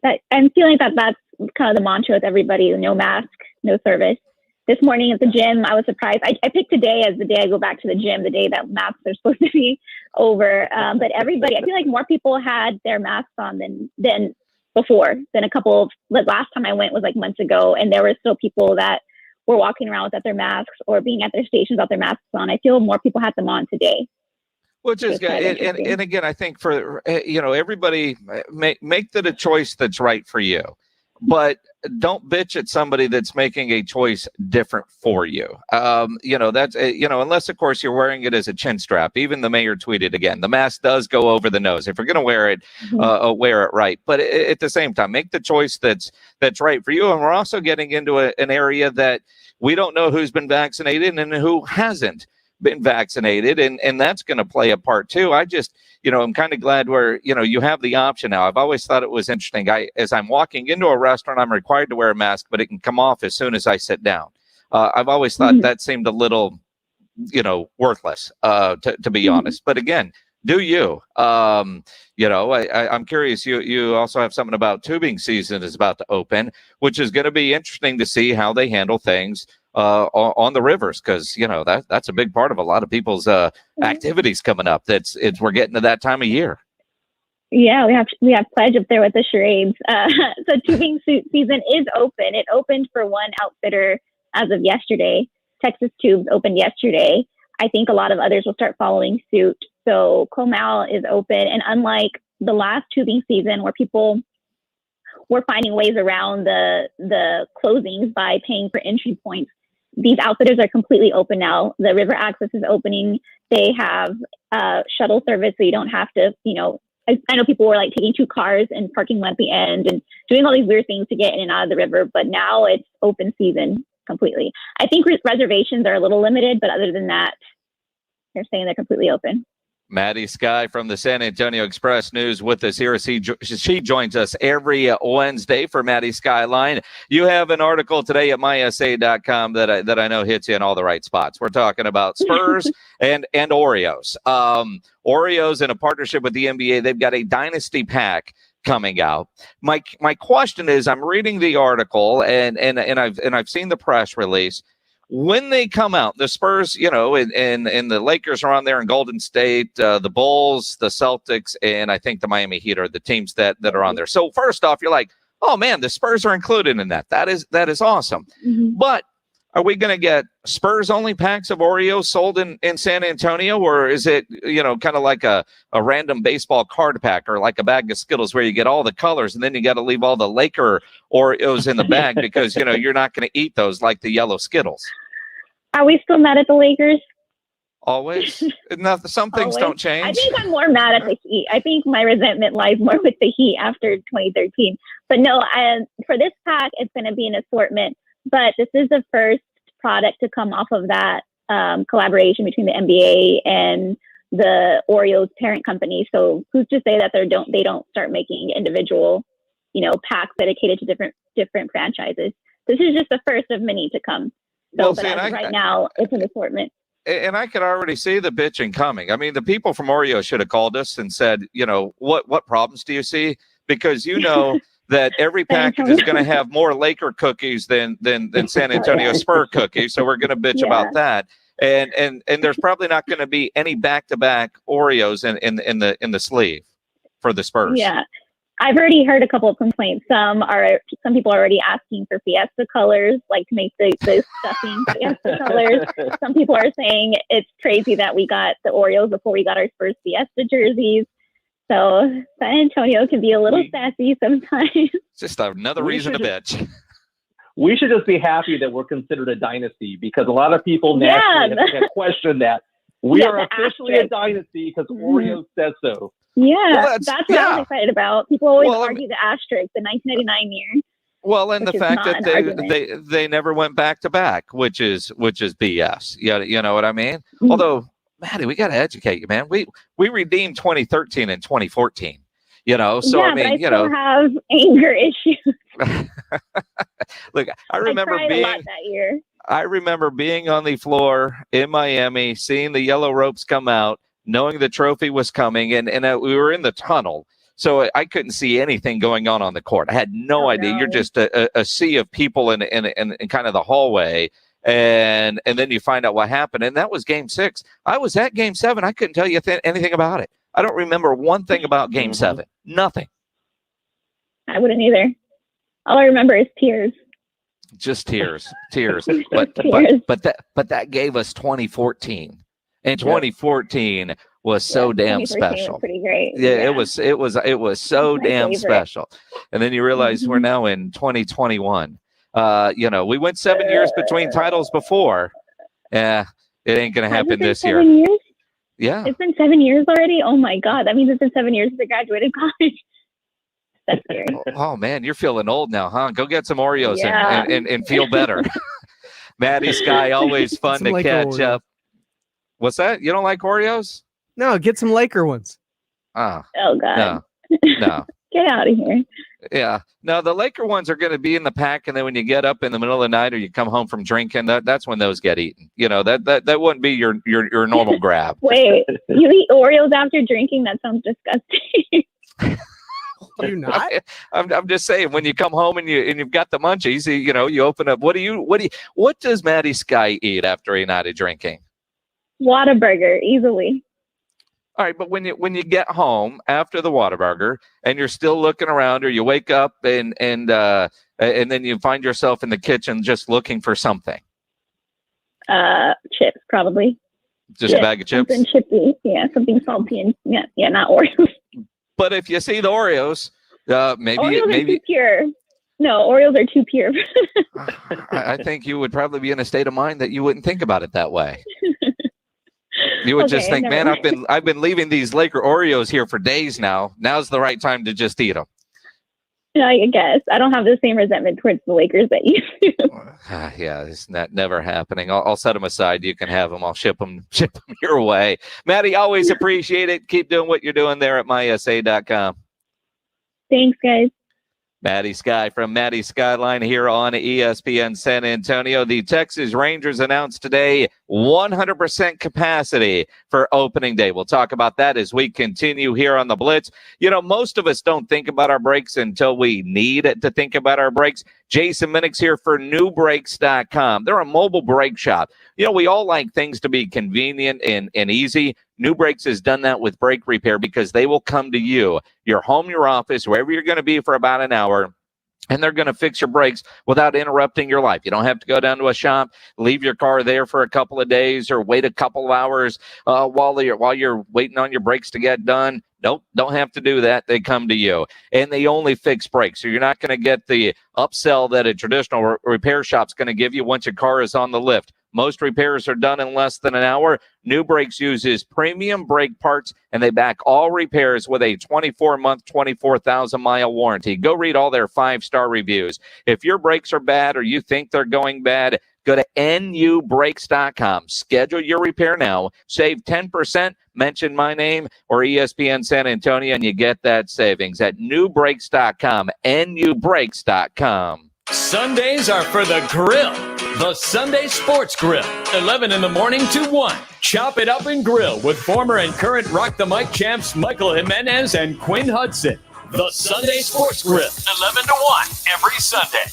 Yeah. I'm feeling that that's kind of the mantra with everybody, no mask, no service. This morning at the gym, I was surprised. I picked today as the day I go back to the gym, the day that masks are supposed to be over. But everybody, I feel like more people had their masks on than before. Than last time I went was like months ago, and there were still people that were walking around without their masks or being at their stations without their masks on. I feel more people had them on today. Which is good. And again, I think for, everybody make the choice that's right for you. But don't bitch at somebody that's making a choice different for you. That's, unless, of course, you're wearing it as a chin strap. Even the mayor tweeted again, the mask does go over the nose. If you're going to wear it, wear it right. But at the same time, make the choice that's right for you. And we're also getting into an area that we don't know who's been vaccinated and who hasn't been vaccinated, and that's going to play a part too. I just, I'm kind of glad where, you have the option now. I've always thought it was interesting. As I'm walking into a restaurant, I'm required to wear a mask, but it can come off as soon as I sit down. I've always thought that seemed a little, worthless, to be honest. But again, do you? I'm curious. You also have something about tubing season is about to open, which is going to be interesting to see how they handle things on the rivers, because that's a big part of a lot of people's activities coming up. We're getting to that time of year. Yeah, we have Pledge up there with the charades. So tubing season is open. It opened for one outfitter as of yesterday. Texas Tubes opened yesterday. I think a lot of others will start following suit. So Comal is open, and unlike the last tubing season where people were finding ways around the closings by paying for entry points, these outfitters are completely open now. The river access is opening. They have shuttle service, so you don't have to, I know people were like taking two cars and parking them at the end and doing all these weird things to get in and out of the river, but now it's open season completely. I think reservations are a little limited, but other than that, they're saying they're completely open. Maddy Skye from the San Antonio Express News with us here. She joins us every Wednesday for Maddy Skye Line. You have an article today at mysa.com that I know hits you in all the right spots. We're talking about Spurs and Oreos. Oreos, in a partnership with the NBA, they've got a dynasty pack coming out. My question is, I'm reading the article and I've seen the press release. When they come out, the Spurs, and the Lakers are on there, and Golden State, the Bulls, the Celtics, and I think the Miami Heat are the teams that are on there. So first off, you're like, oh man, the Spurs are included in that. That is awesome. Mm-hmm. But are we going to get Spurs only packs of Oreos sold in San Antonio, or is it, kind of like a random baseball card pack or like a bag of Skittles where you get all the colors and then you got to leave all the Laker Oreos in the bag because, you're not going to eat those like the yellow Skittles? Are we still mad at the Lakers? Always. Some things don't change. I think I'm more mad at the Heat. I think my resentment lies more with the Heat after 2013. But no, for this pack, it's going to be an assortment. But this is the first product to come off of that collaboration between the NBA and the Oreos parent company. So who's to say that they don't start making individual, packs dedicated to different franchises? This is just the first of many to come. So, right now, it's an assortment. And I could already see the bitching coming. I mean, the people from Oreo should have called us and said, what problems do you see? Because that every package is going to have more Laker cookies than San Antonio Spur cookies. So we're going to bitch about that. And there's probably not going to be any back-to-back Oreos in the sleeve for the Spurs. Yeah. I've already heard a couple of complaints. Some people are already asking for Fiesta colors, like to make the stuffing Fiesta colors. Some people are saying it's crazy that we got the Oreos before we got our Spurs Fiesta jerseys. So San Antonio can be a little sassy sometimes. Just another reason to bitch. We should just be happy that we're considered a dynasty, because a lot of people naturally have questioned that. We are officially a dynasty because Oreo says so. Yeah, well, that's what I was excited about. People always argue the asterisk, the 1999 year. Well, and the fact that they never went back to back, which is BS. You know what I mean? Mm-hmm. Although, Maddie, we got to educate you, man. We redeemed 2013 and 2014. So I mean, but I still have anger issues. Look, I remember cried a lot that year. I remember being on the floor in Miami, seeing the yellow ropes come out, knowing the trophy was coming, and we were in the tunnel, so I couldn't see anything going on the court. I had no idea. No. You're just a sea of people in kind of the hallway, and then you find out what happened, and that was Game 6. I was at Game 7. I couldn't tell you anything about it. I don't remember one thing about Game 7. Nothing. I wouldn't either. All I remember is tears. Just tears. But tears. But that gave us 2014. And 2014 was so damn special. Pretty great. Yeah, it was so damn favorite. Special. And then you realize we're now in 2021. We went 7 years between titles before. Yeah, it ain't gonna happen this year. 7 years? Yeah. It's been 7 years already? Oh my God. That means it's been 7 years since I graduated college. That's scary. Oh man, you're feeling old now, huh? Go get some Oreos and feel better. Maddy Skye, always fun to catch up. What's that? You don't like Oreos? No, get some Laker ones. Oh God. No. Get out of here. Yeah. No, the Laker ones are going to be in the pack, and then when you get up in the middle of the night or you come home from drinking, that's when those get eaten. That wouldn't be your normal grab. Wait, you eat Oreos after drinking? That sounds disgusting. Do you not? I'm just saying, when you come home and you've got the munchies, you open up. What does Maddy Skye eat after a night of drinking? Whataburger, easily. All right, but when you get home after the Whataburger and you're still looking around, or you wake up and then you find yourself in the kitchen just looking for something. Chips, probably. Just a bag of chips? Something chippy. Yeah, something salty and not Oreos. But if you see the Oreos, maybe Oreos are too pure. No, Oreos are too pure. I think you would probably be in a state of mind that you wouldn't think about it that way. You would just think, man, I've been leaving these Laker Oreos here for days now. Now's the right time to just eat them. Yeah, I guess I don't have the same resentment towards the Lakers that you do. Yeah, it's never happening. I'll set them aside. You can have them. I'll ship them your way. Maddie, always appreciate it. Keep doing what you're doing there at mysa.com. Thanks, guys. Maddy Skye from Maddy Skyline here on ESPN San Antonio. The Texas Rangers announced today 100% capacity for opening day. We'll talk about that as we continue here on the Blitz. You know, most of us don't think about our breaks until we need to think about our breaks. Jason Minnick's here for newbreaks.com. They're a mobile brake shop. You know, we all like things to be convenient and easy. New Brakes has done that with brake repair because they will come to you, your home, your office, wherever you're going to be for about an hour, and they're going to fix your brakes without interrupting your life. You don't have to go down to a shop, leave your car there for a couple of days, or wait a couple of hours while you're waiting on your brakes to get done. Nope, don't have to do that. They come to you, and they only fix brakes. So you're not going to get the upsell that a traditional repair shop's going to give you once your car is on the lift. Most repairs are done in less than an hour. New Brakes uses premium brake parts, and they back all repairs with a 24-month, 24,000-mile warranty. Go read all their 5-star reviews. If your brakes are bad or you think they're going bad, go to nubrakes.com. Schedule your repair now. Save 10%. Mention my name or ESPN San Antonio, and you get that savings at nubrakes.com. nubrakes.com. Sundays are for the grill. The Sunday Sports Grill, 11 in the morning to 1. Chop it up and grill with former and current Rock the Mic champs Michael Jimenez and Quinn Hudson. The Sunday Sports Grill, 11 to 1 every Sunday.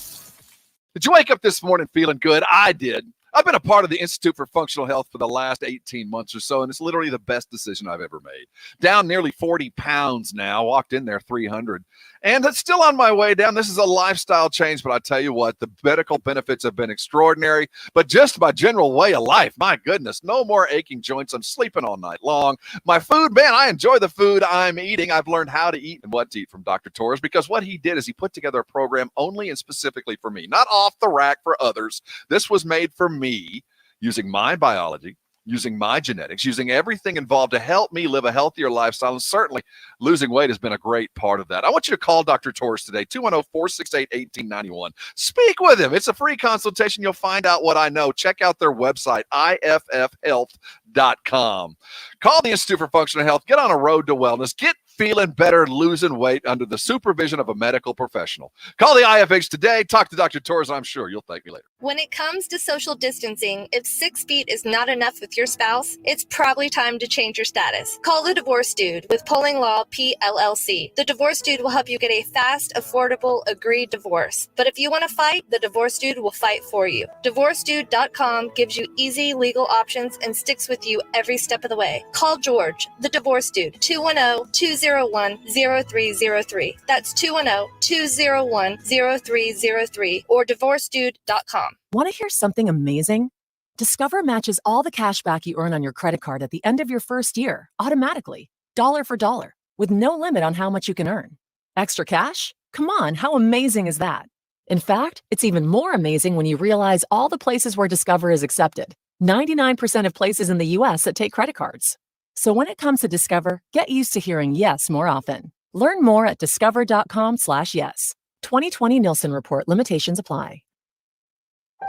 Did you wake up this morning feeling good? I did. I've been a part of the Institute for Functional Health for the last 18 months or so, and it's literally the best decision I've ever made. Down nearly 40 pounds now, walked in there 300, and it's still on my way down. This is a lifestyle change, but I tell you what, the medical benefits have been extraordinary, but just my general way of life, my goodness, no more aching joints. I'm sleeping all night long. My food, man, I enjoy the food I'm eating. I've learned how to eat and what to eat from Dr. Torres, because what he did is he put together a program only and specifically for me, not off the rack for others. This was made for me, using my biology, using my genetics, using everything involved to help me live a healthier lifestyle. And certainly losing weight has been a great part of that. I want you to call Dr. Torres today, 210-468-1891. Speak with him. It's a free consultation. You'll find out what I know. Check out their website, iffhealth.com. Call the Institute for Functional Health. Get on a road to wellness. Get feeling better, losing weight under the supervision of a medical professional. Call the IFH today. Talk to Dr. Torres. I'm sure you'll thank me later. When it comes to social distancing, if 6 feet is not enough with your spouse, it's probably time to change your status. Call the Divorce Dude with Polling Law PLLC. The Divorce Dude will help you get a fast, affordable, agreed divorce. But if you want to fight, the Divorce Dude will fight for you. DivorceDude.com gives you easy legal options and sticks with you every step of the way. Call George, the Divorce Dude, 210-201-0303. That's 210-201-0303 or DivorceDude.com. Want to hear something amazing? Discover matches all the cash back you earn on your credit card at the end of your first year, automatically, dollar for dollar, with no limit on how much you can earn. Extra cash? Come on, how amazing is that? In fact, it's even more amazing when you realize all the places where Discover is accepted. 99% of places in the U.S. that take credit cards. So when it comes to Discover, get used to hearing yes more often. Learn more at discover.com/yes. 2020 Nielsen Report. Limitations apply.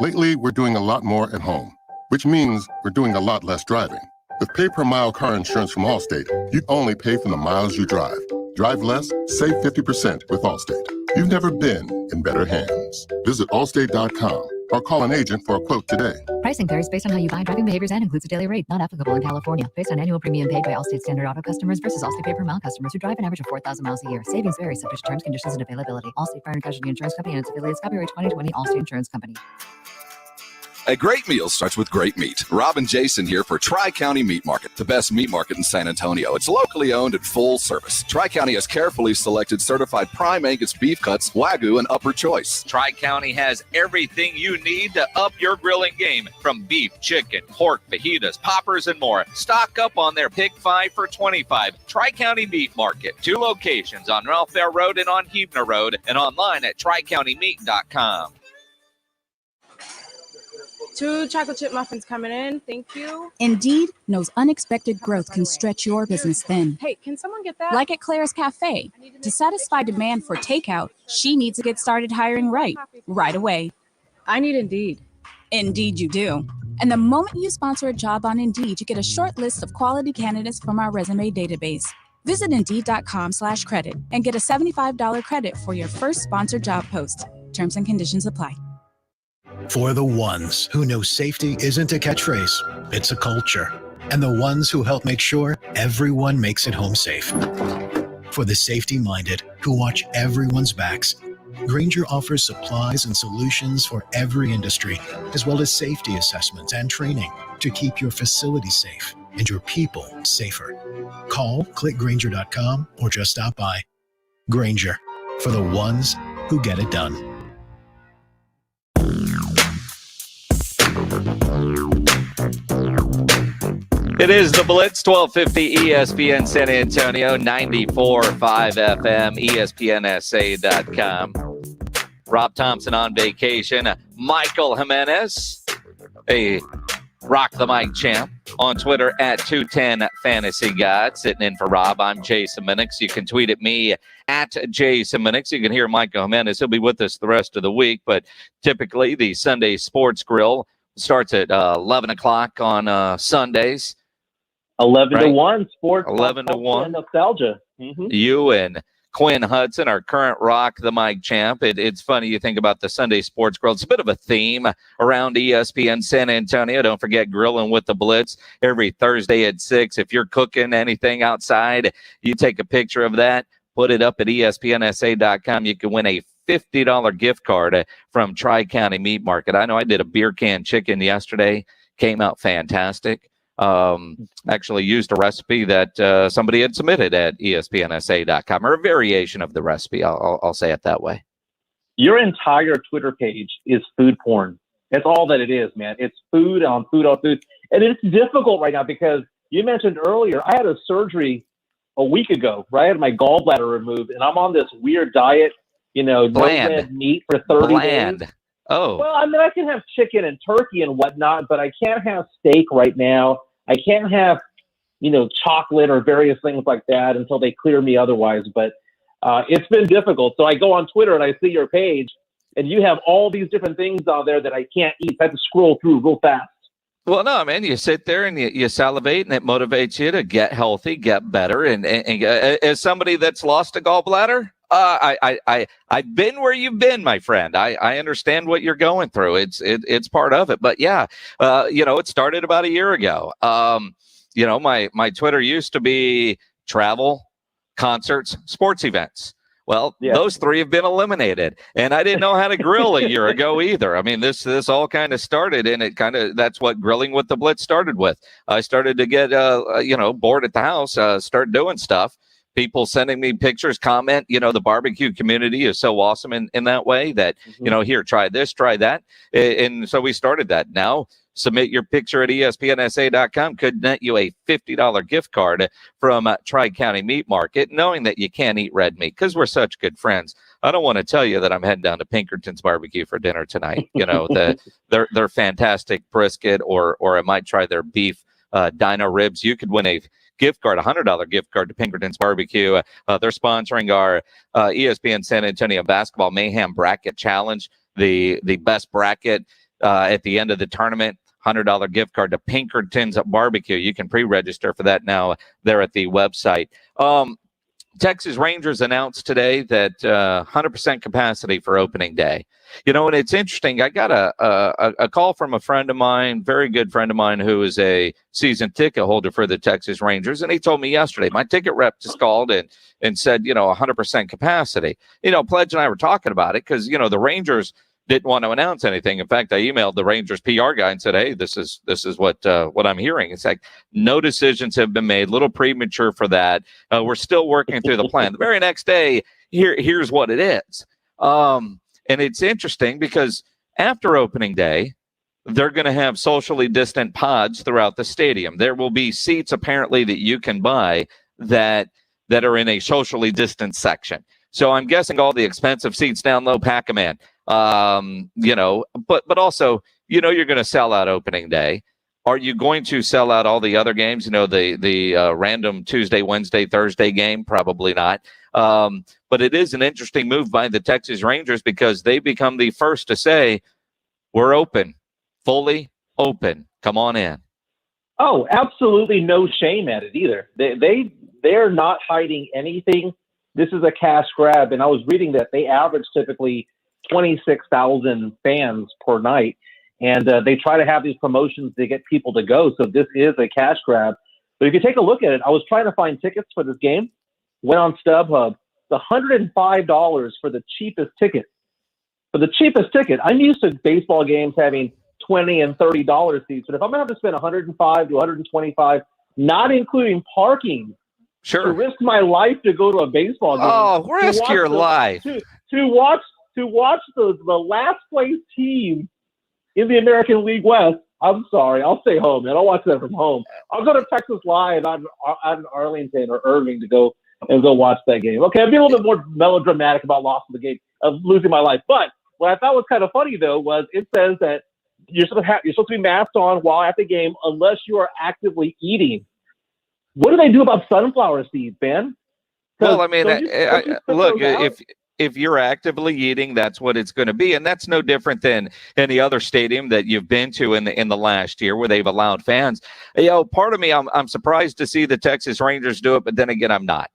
Lately, we're doing a lot more at home, which means we're doing a lot less driving. With pay-per-mile car insurance from Allstate, you only pay for the miles you drive. Drive less, save 50% with Allstate. You've never been in better hands. Visit allstate.com or call an agent for a quote today. Pricing varies based on how you buy driving behaviors and includes a daily rate, not applicable in California. Based on annual premium paid by Allstate Standard Auto customers versus Allstate pay-per-mile customers who drive an average of 4,000 miles a year. Savings vary subject to terms, conditions, and availability. Allstate Fire and Casualty Insurance Company and its affiliates. Copyright 2020 Allstate Insurance Company. A great meal starts with great meat. Rob and Jason here for Tri-County Meat Market, the best meat market in San Antonio. It's locally owned and full service. Tri-County has carefully selected certified prime Angus beef cuts, Wagyu, and upper choice. Tri-County has everything you need to up your grilling game, from beef, chicken, pork, fajitas, poppers, and more. Stock up on their Pick 5 for $25. Tri-County Meat Market, 2 locations on Ralph Fair Road and on Huebner Road, and online at tricountymeat.com. 2 chocolate chip muffins coming in. Thank you. Indeed knows unexpected growth can stretch your business thin. Hey, can someone get that? Like at Claire's Cafe. To satisfy demand for takeout, she needs to get started hiring right away. I need Indeed. Indeed you do. And the moment you sponsor a job on Indeed, you get a short list of quality candidates from our resume database. Visit Indeed.com/credit and get a $75 credit for your first sponsored job post. Terms and conditions apply. For the ones who know safety isn't a catchphrase, it's a culture. And the ones who help make sure everyone makes it home safe. For the safety-minded who watch everyone's backs, Grainger offers supplies and solutions for every industry, as well as safety assessments and training to keep your facility safe and your people safer. Call, click Grainger.com, or just stop by. Grainger, for the ones who get it done. It is the Blitz, 1250 ESPN San Antonio, 94.5 FM, ESPNSA.com. Rob Thompson on vacation. Michael Jimenez, a Rock the Mic champ, on Twitter at 210 Fantasy God. Sitting in for Rob, I'm Jason Minix. You can tweet at me at Jason Minix. You can hear Michael Jimenez. He'll be with us the rest of the week, but typically the Sunday Sports Grill starts at 11 o'clock on Sundays. 11 to 1 sports. 11 to 1. Nostalgia. Mm-hmm. You and Quinn Hudson, our current Rock the Mic champ. It's funny you think about the Sunday Sports Grill. It's a bit of a theme around ESPN San Antonio. Don't forget Grilling with the Blitz every Thursday at 6. If you're cooking anything outside, you take a picture of that, put it up at ESPNSA.com. You can win a $50 gift card from Tri-County Meat Market. I know I did a beer can chicken yesterday. Came out fantastic. Actually used a recipe that somebody had submitted at ESPNSA.com, or a variation of the recipe. I'll say it that way. Your entire Twitter page is food porn. That's all that it is, man. It's food on food on food. And it's difficult right now because you mentioned earlier, I had a surgery a week ago, right? I had my gallbladder removed, and I'm on this weird diet, no red meat for 30 days. Oh. Well, I mean, I can have chicken and turkey and whatnot, but I can't have steak right now. I can't have, chocolate or various things like that until they clear me otherwise. But it's been difficult. So I go on Twitter and I see your page, and you have all these different things out there that I can't eat. I have to scroll through real fast. Well, no, man, you sit there and you salivate, and it motivates you to get healthy, get better. And as somebody that's lost a gallbladder, I've been where you've been, my friend. I understand what you're going through. It's part of it. But yeah, it started about a year ago. My Twitter used to be travel, concerts, sports events. Well, those three have been eliminated, and I didn't know how to grill a year ago either. I mean, this all kind of started, and that's what Grilling with the Blitz started with. I started to get bored at the house, start doing stuff. People sending me pictures, comment. The barbecue community is so awesome in that way that here, try this, try that, and so we started that. Now, submit your picture at ESPNSA.com. Could net you a $50 gift card from Tri-County Meat Market, knowing that you can't eat red meat because we're such good friends. I don't want to tell you that I'm heading down to Pinkerton's Barbecue for dinner tonight. Their fantastic brisket, or I might try their beef dino ribs. You could win a gift card, $100 gift card to Pinkerton's Barbecue. They're sponsoring our ESPN San Antonio Basketball Mayhem Bracket Challenge, the best bracket at the end of the tournament. $100 gift card to Pinkerton's Barbecue. You can pre-register for that now there at the website. Texas Rangers announced today that 100% capacity for opening day. And it's interesting. I got a call from a friend of mine, very good friend of mine, who is a season ticket holder for the Texas Rangers. And he told me yesterday, my ticket rep just called and said, 100% capacity. Pledge and I were talking about it because, the Rangers didn't want to announce anything. In fact, I emailed the Rangers PR guy and said, hey, this is what I'm hearing. It's like no decisions have been made, a little premature for that. We're still working through the plan. The very next day, here's what it is. And it's interesting because after opening day, they're going to have socially distant pods throughout the stadium. There will be seats apparently that you can buy that are in a socially distant section. So I'm guessing all the expensive seats down low, pack them in. But also, you're going to sell out opening day. Are you going to sell out all the other games? The random Tuesday, Wednesday, Thursday game? Probably not. But it is an interesting move by the Texas Rangers because they become the first to say, we're open, fully open. Come on in. Oh, absolutely no shame at it either. They're not hiding anything. This is a cash grab, and I was reading that they average typically 26,000 fans per night, and they try to have these promotions to get people to go. So this is a cash grab. But if you take a look at it, I was trying to find tickets for this game. Went on StubHub. It's $105 for the cheapest ticket. For the cheapest ticket, I'm used to baseball games having $20 and $30 seats, but if I'm going to have to spend $105 to $125, not including parking, sure, to risk my life to go to a baseball game. Oh, risk your life to watch the last place team in the American League West. I'm sorry, I'll stay home, man. I'll watch that from home. I'll go to Texas Live out in Arlington or Irving to go watch that game. Okay, I'm being a little bit more melodramatic about loss of the game, of losing my life. But what I thought was kind of funny though was it says that you're supposed to be masked on while at the game unless you are actively eating. What do they do about sunflower seeds, man? Well, I mean, look, if you're actively eating, that's what it's going to be, and that's no different than any other stadium that you've been to in the last year where they've allowed fans. Part of me, I'm surprised to see the Texas Rangers do it, but then again, I'm not.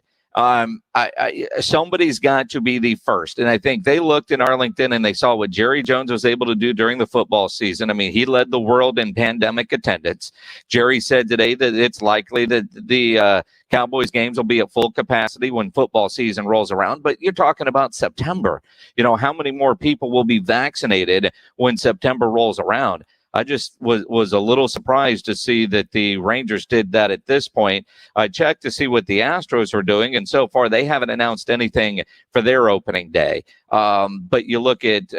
Somebody's got to be the first. And I think they looked in Arlington and they saw what Jerry Jones was able to do during the football season. I mean, he led the world in pandemic attendance. Jerry said today that it's likely that the Cowboys games will be at full capacity when football season rolls around. But you're talking about September. How many more people will be vaccinated when September rolls around? I just was a little surprised to see that the Rangers did that at this point. I checked to see what the Astros were doing, and so far they haven't announced anything for their opening day. But you look at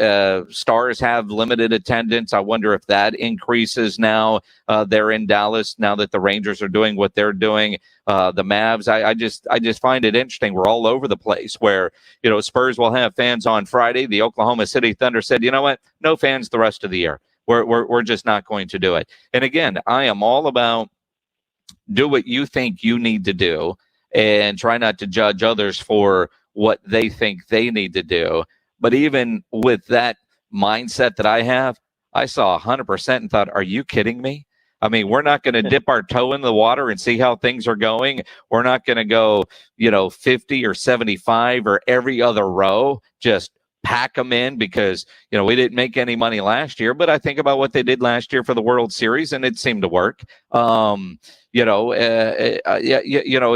Stars have limited attendance. I wonder if that increases now. They're in Dallas now that the Rangers are doing what they're doing. The Mavs, I just find it interesting. We're all over the place where, Spurs will have fans on Friday. The Oklahoma City Thunder said, you know what? No fans the rest of the year. We're just not going to do it. And again, I am all about do what you think you need to do and try not to judge others for what they think they need to do. But even with that mindset that I have, I saw 100% and thought, are you kidding me? I mean, we're not going to dip our toe in the water and see how things are going. We're not going to go, 50 or 75 or every other row, just pack them in because, we didn't make any money last year. But I think about what they did last year for the World Series, and it seemed to work.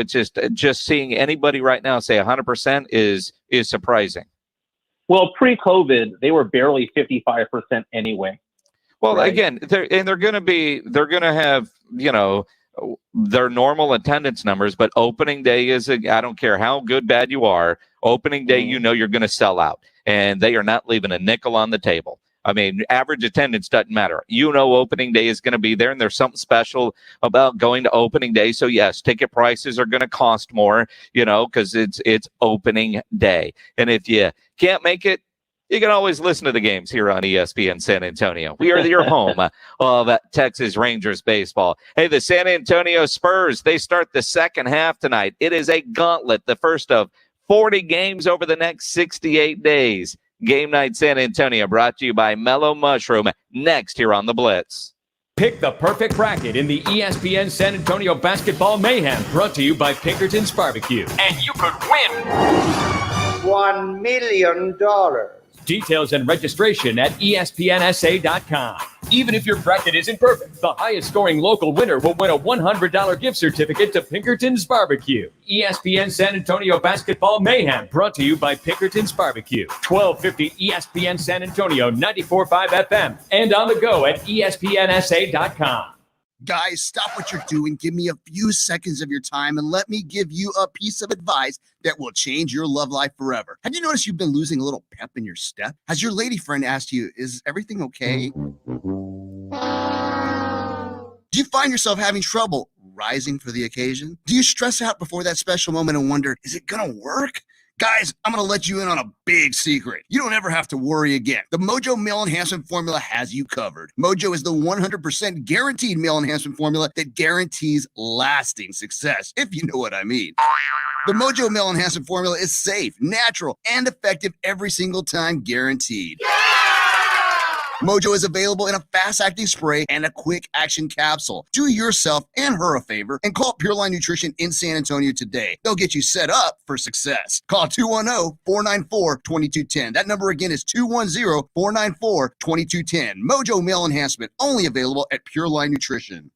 It's just seeing anybody right now say 100% is surprising. Well, pre-COVID, they were barely 55% anyway. Well, right? Again, they're going to have, their normal attendance numbers, but opening day I don't care how good, bad you are, opening day, you're going to sell out, and they are not leaving a nickel on the table. I mean, average attendance doesn't matter. Opening day is going to be there, and there's something special about going to opening day. So yes, ticket prices are going to cost more, because it's opening day. And if you can't make it, you can always listen to the games here on ESPN San Antonio. We are your home of Texas Rangers baseball. Hey, the San Antonio Spurs, they start the second half tonight. It is a gauntlet, the first of 40 games over the next 68 days. Game Night San Antonio brought to you by Mellow Mushroom, next here on the Blitz. Pick the perfect bracket in the ESPN San Antonio Basketball Mayhem, brought to you by Pinkerton's Barbecue. And you could win $1 million. Details and registration at ESPNSA.com. Even if your bracket isn't perfect, the highest scoring local winner will win a $100 gift certificate to Pinkerton's Barbecue. ESPN San Antonio Basketball Mayhem, brought to you by Pinkerton's Barbecue. 1250 ESPN San Antonio, 94.5 FM, and on the go at ESPNSA.com. Guys, stop what you're doing. Give me a few seconds of your time and let me give you a piece of advice that will change your love life forever. Have you noticed you've been losing a little pep in your step? Has your lady friend asked you, is everything okay? Do you find yourself having trouble rising for the occasion? Do you stress out before that special moment and wonder, is it gonna work? Guys, I'm going to let you in on a big secret. You don't ever have to worry again. The Mojo Male Enhancement Formula has you covered. Mojo is the 100% guaranteed male enhancement formula that guarantees lasting success, if you know what I mean. The Mojo Male Enhancement Formula is safe, natural, and effective every single time, guaranteed. Mojo is available in a fast-acting spray and a quick-action capsule. Do yourself and her a favor and call Pure Line Nutrition in San Antonio today. They'll get you set up for success. Call 210-494-2210. That number again is 210-494-2210. Mojo Male Enhancement, only available at Pure Line Nutrition.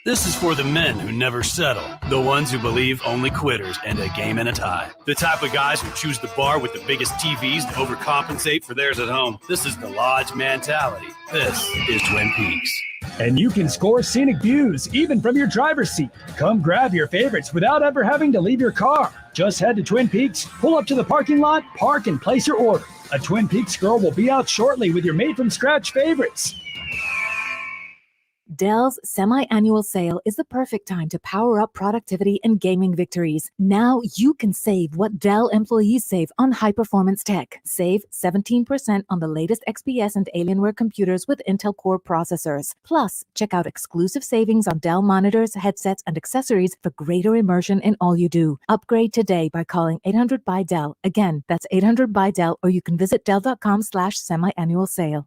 This is for the men who never settle, the ones who believe only quitters end a game in a tie, the type of guys who choose the bar with the biggest TVs to overcompensate for theirs at home. This is the Lodge mentality. This is Twin Peaks. And you can score scenic views even from your driver's seat. Come grab your favorites without ever having to leave your car. Just head to Twin Peaks, pull up to the parking lot, park, and place your order. A Twin Peaks girl will be out shortly with your made-from-scratch favorites. Dell's semi-annual sale is the perfect time to power up productivity and gaming victories. Now you can save what Dell employees save on high-performance tech. Save 17% on the latest XPS and Alienware computers with Intel Core processors. Plus, check out exclusive savings on Dell monitors, headsets, and accessories for greater immersion in all you do. Upgrade today by calling 800-BY-DELL. Again, that's 800-BY-DELL, or you can visit Dell.com/semi-annual sale.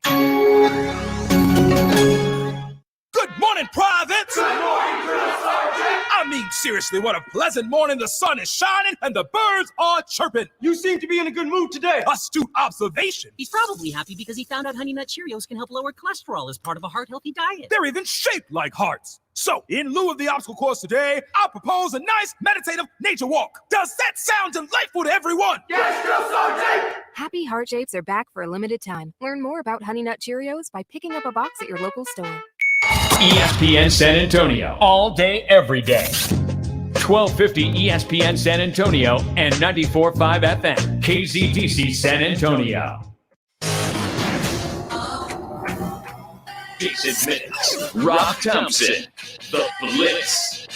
Good morning, privates! Good morning, Drill Sergeant! I mean, seriously, what a pleasant morning. The sun is shining and the birds are chirping. You seem to be in a good mood today. Astute observation. He's probably happy because he found out Honey Nut Cheerios can help lower cholesterol as part of a heart-healthy diet. They're even shaped like hearts. So, in lieu of the obstacle course today, I propose a nice meditative nature walk. Does that sound delightful to everyone? Yes, Drill Sergeant! Happy Heart Shapes are back for a limited time. Learn more about Honey Nut Cheerios by picking up a box at your local store. ESPN San Antonio, all day, every day. 1250 ESPN San Antonio and 94.5 FM, KZTC San Antonio. Jason Minutes, Rob Thompson, The Blitz.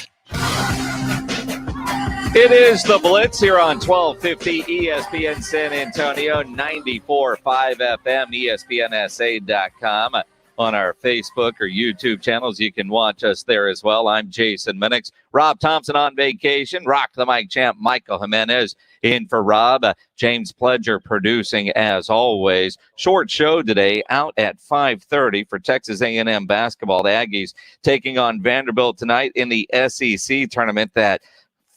It is The Blitz here on 1250 ESPN San Antonio, 94.5 FM, ESPNSA.com. On our Facebook or YouTube channels, you can watch us there as well. I'm Jason Minix. Rob Thompson on vacation. Rock the Mic champ Michael Jimenez in for Rob. James Pledger producing as always. Short show today out at 5:30 for Texas A&M basketball. The Aggies taking on Vanderbilt tonight in the SEC tournament. That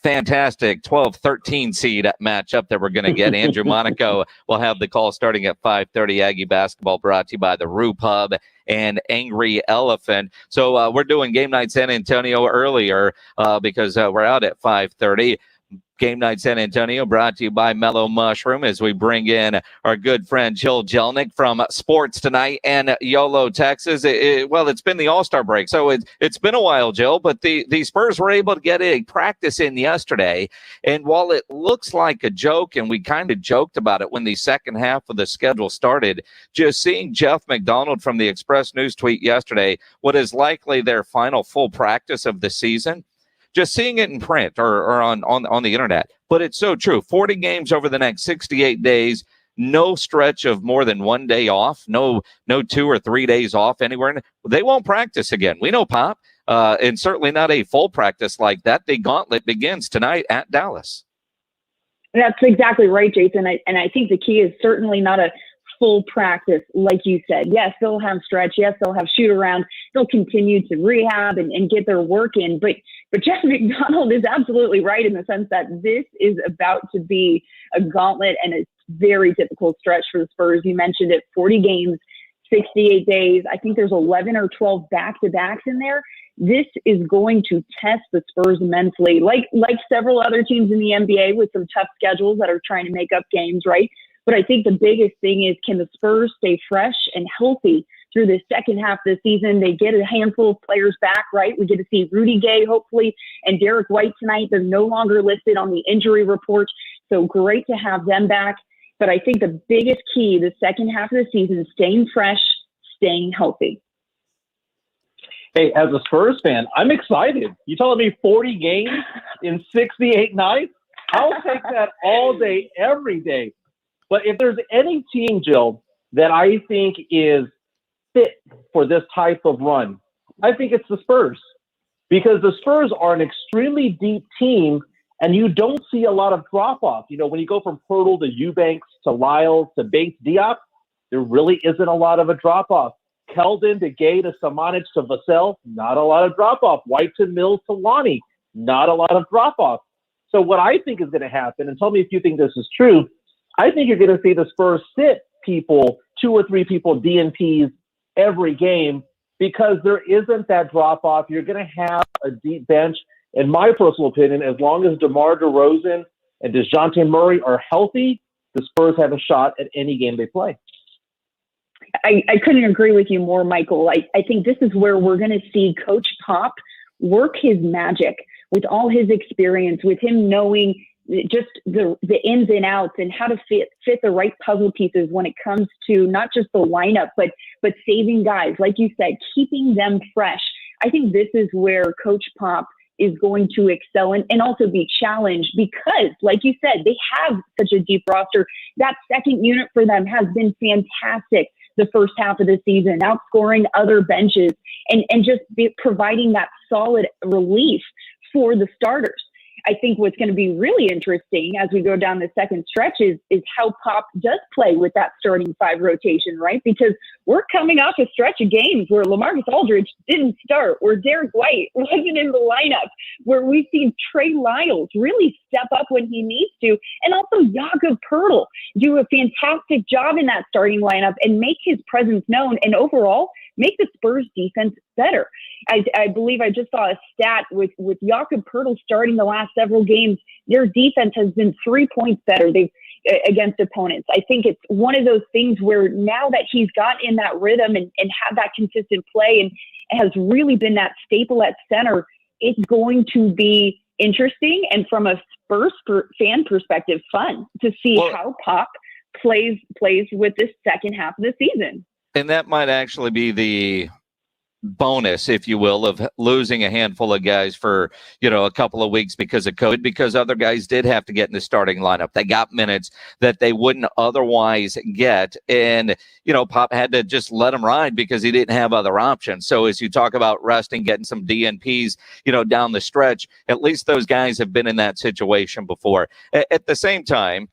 fantastic 12-13 seed matchup that we're going to get. Andrew Monaco will have the call starting at 5:30. Aggie basketball brought to you by the Roo Pub and Angry Elephant. So we're doing Game Night San Antonio earlier because we're out at 5:30. Game Night San Antonio brought to you by Mellow Mushroom as we bring in our good friend Jill Jelnick from Sports Tonight and YOLO, Texas. It's been the All-Star break, so it's been a while, Jill, but the Spurs were able to get a practice in yesterday, and while it looks like a joke, and we kind of joked about it when the second half of the schedule started, just seeing Jeff McDonald from the Express News tweet yesterday, what is likely their final full practice of the season, just seeing it in print or on the internet. But it's so true. 40 games over the next 68 days, no stretch of more than 1 day off, no 2 or 3 days off anywhere. They won't practice again. We know, Pop, and certainly not a full practice like that. The gauntlet begins tonight at Dallas. That's exactly right, Jason. And I think the key is certainly not a full practice, like you said. Yes, they'll have stretch. Yes, they'll have shoot around. They'll continue to rehab and get their work in. But Jeff McDonald is absolutely right in the sense that this is about to be a gauntlet and a very difficult stretch for the Spurs. You mentioned it, 40 games, 68 days. I think there's 11 or 12 back-to-backs in there. This is going to test the Spurs immensely, like several other teams in the NBA with some tough schedules that are trying to make up games, right? But I think the biggest thing is, can the Spurs stay fresh and healthy through the second half of the season? They get a handful of players back, right? We get to see Rudy Gay, hopefully, and Derek White tonight. They're no longer listed on the injury report, so great to have them back. But I think the biggest key the second half of the season is staying fresh, staying healthy. Hey, as a Spurs fan, I'm excited. You telling me 40 games in 68 nights? I'll take that all day, every day. But if there's any team, Jill, that I think is fit for this type of run, I think it's the Spurs. Because the Spurs are an extremely deep team, and you don't see a lot of drop-off. You know, when you go from Pirtle to Eubanks to Lyles to Bates Diop, there really isn't a lot of a drop-off. Keldon to Gay to Samanic to Vassell, not a lot of drop-off. White to Mills to Lonnie, not a lot of drop-off. So what I think is going to happen, and tell me if you think this is true, I think you're going to see the Spurs sit people, 2 or 3 people, DNPs every game, because there isn't that drop-off. You're going to have a deep bench. In my personal opinion, as long as DeMar DeRozan and DeJounte Murray are healthy, the Spurs have a shot at any game they play. I couldn't agree with you more, Michael. I think this is where we're going to see Coach Pop work his magic with all his experience, with him knowing just the ins and outs and how to fit the right puzzle pieces when it comes to not just the lineup, but saving guys, like you said, keeping them fresh. I think this is where Coach Pop is going to excel and also be challenged because, like you said, they have such a deep roster. That second unit for them has been fantastic the first half of the season, outscoring other benches and just providing that solid relief for the starters. I think what's going to be really interesting as we go down the second stretch is how Pop does play with that starting 5 rotation, right? Because we're coming off a stretch of games where Lamarcus Aldridge didn't start, where Derek White wasn't in the lineup, where we've seen Trey Lyles really step up when he needs to, and also Jakob Poeltl do a fantastic job in that starting lineup and make his presence known, and overall make the Spurs defense better. I believe I just saw a stat with Jakob Poeltl starting the last several games. Their defense has been 3 points better against opponents. I think it's one of those things where now that he's got in that rhythm and had that consistent play and has really been that staple at center, it's going to be interesting and from a Spurs fan perspective, fun to see how Pop plays with this second half of the season. And that might actually be the bonus, if you will, of losing a handful of guys for, a couple of weeks because of COVID, because other guys did have to get in the starting lineup. They got minutes that they wouldn't otherwise get. And, Pop had to just let them ride because he didn't have other options. So as you talk about resting, getting some DNPs, down the stretch, at least those guys have been in that situation before. At the same time,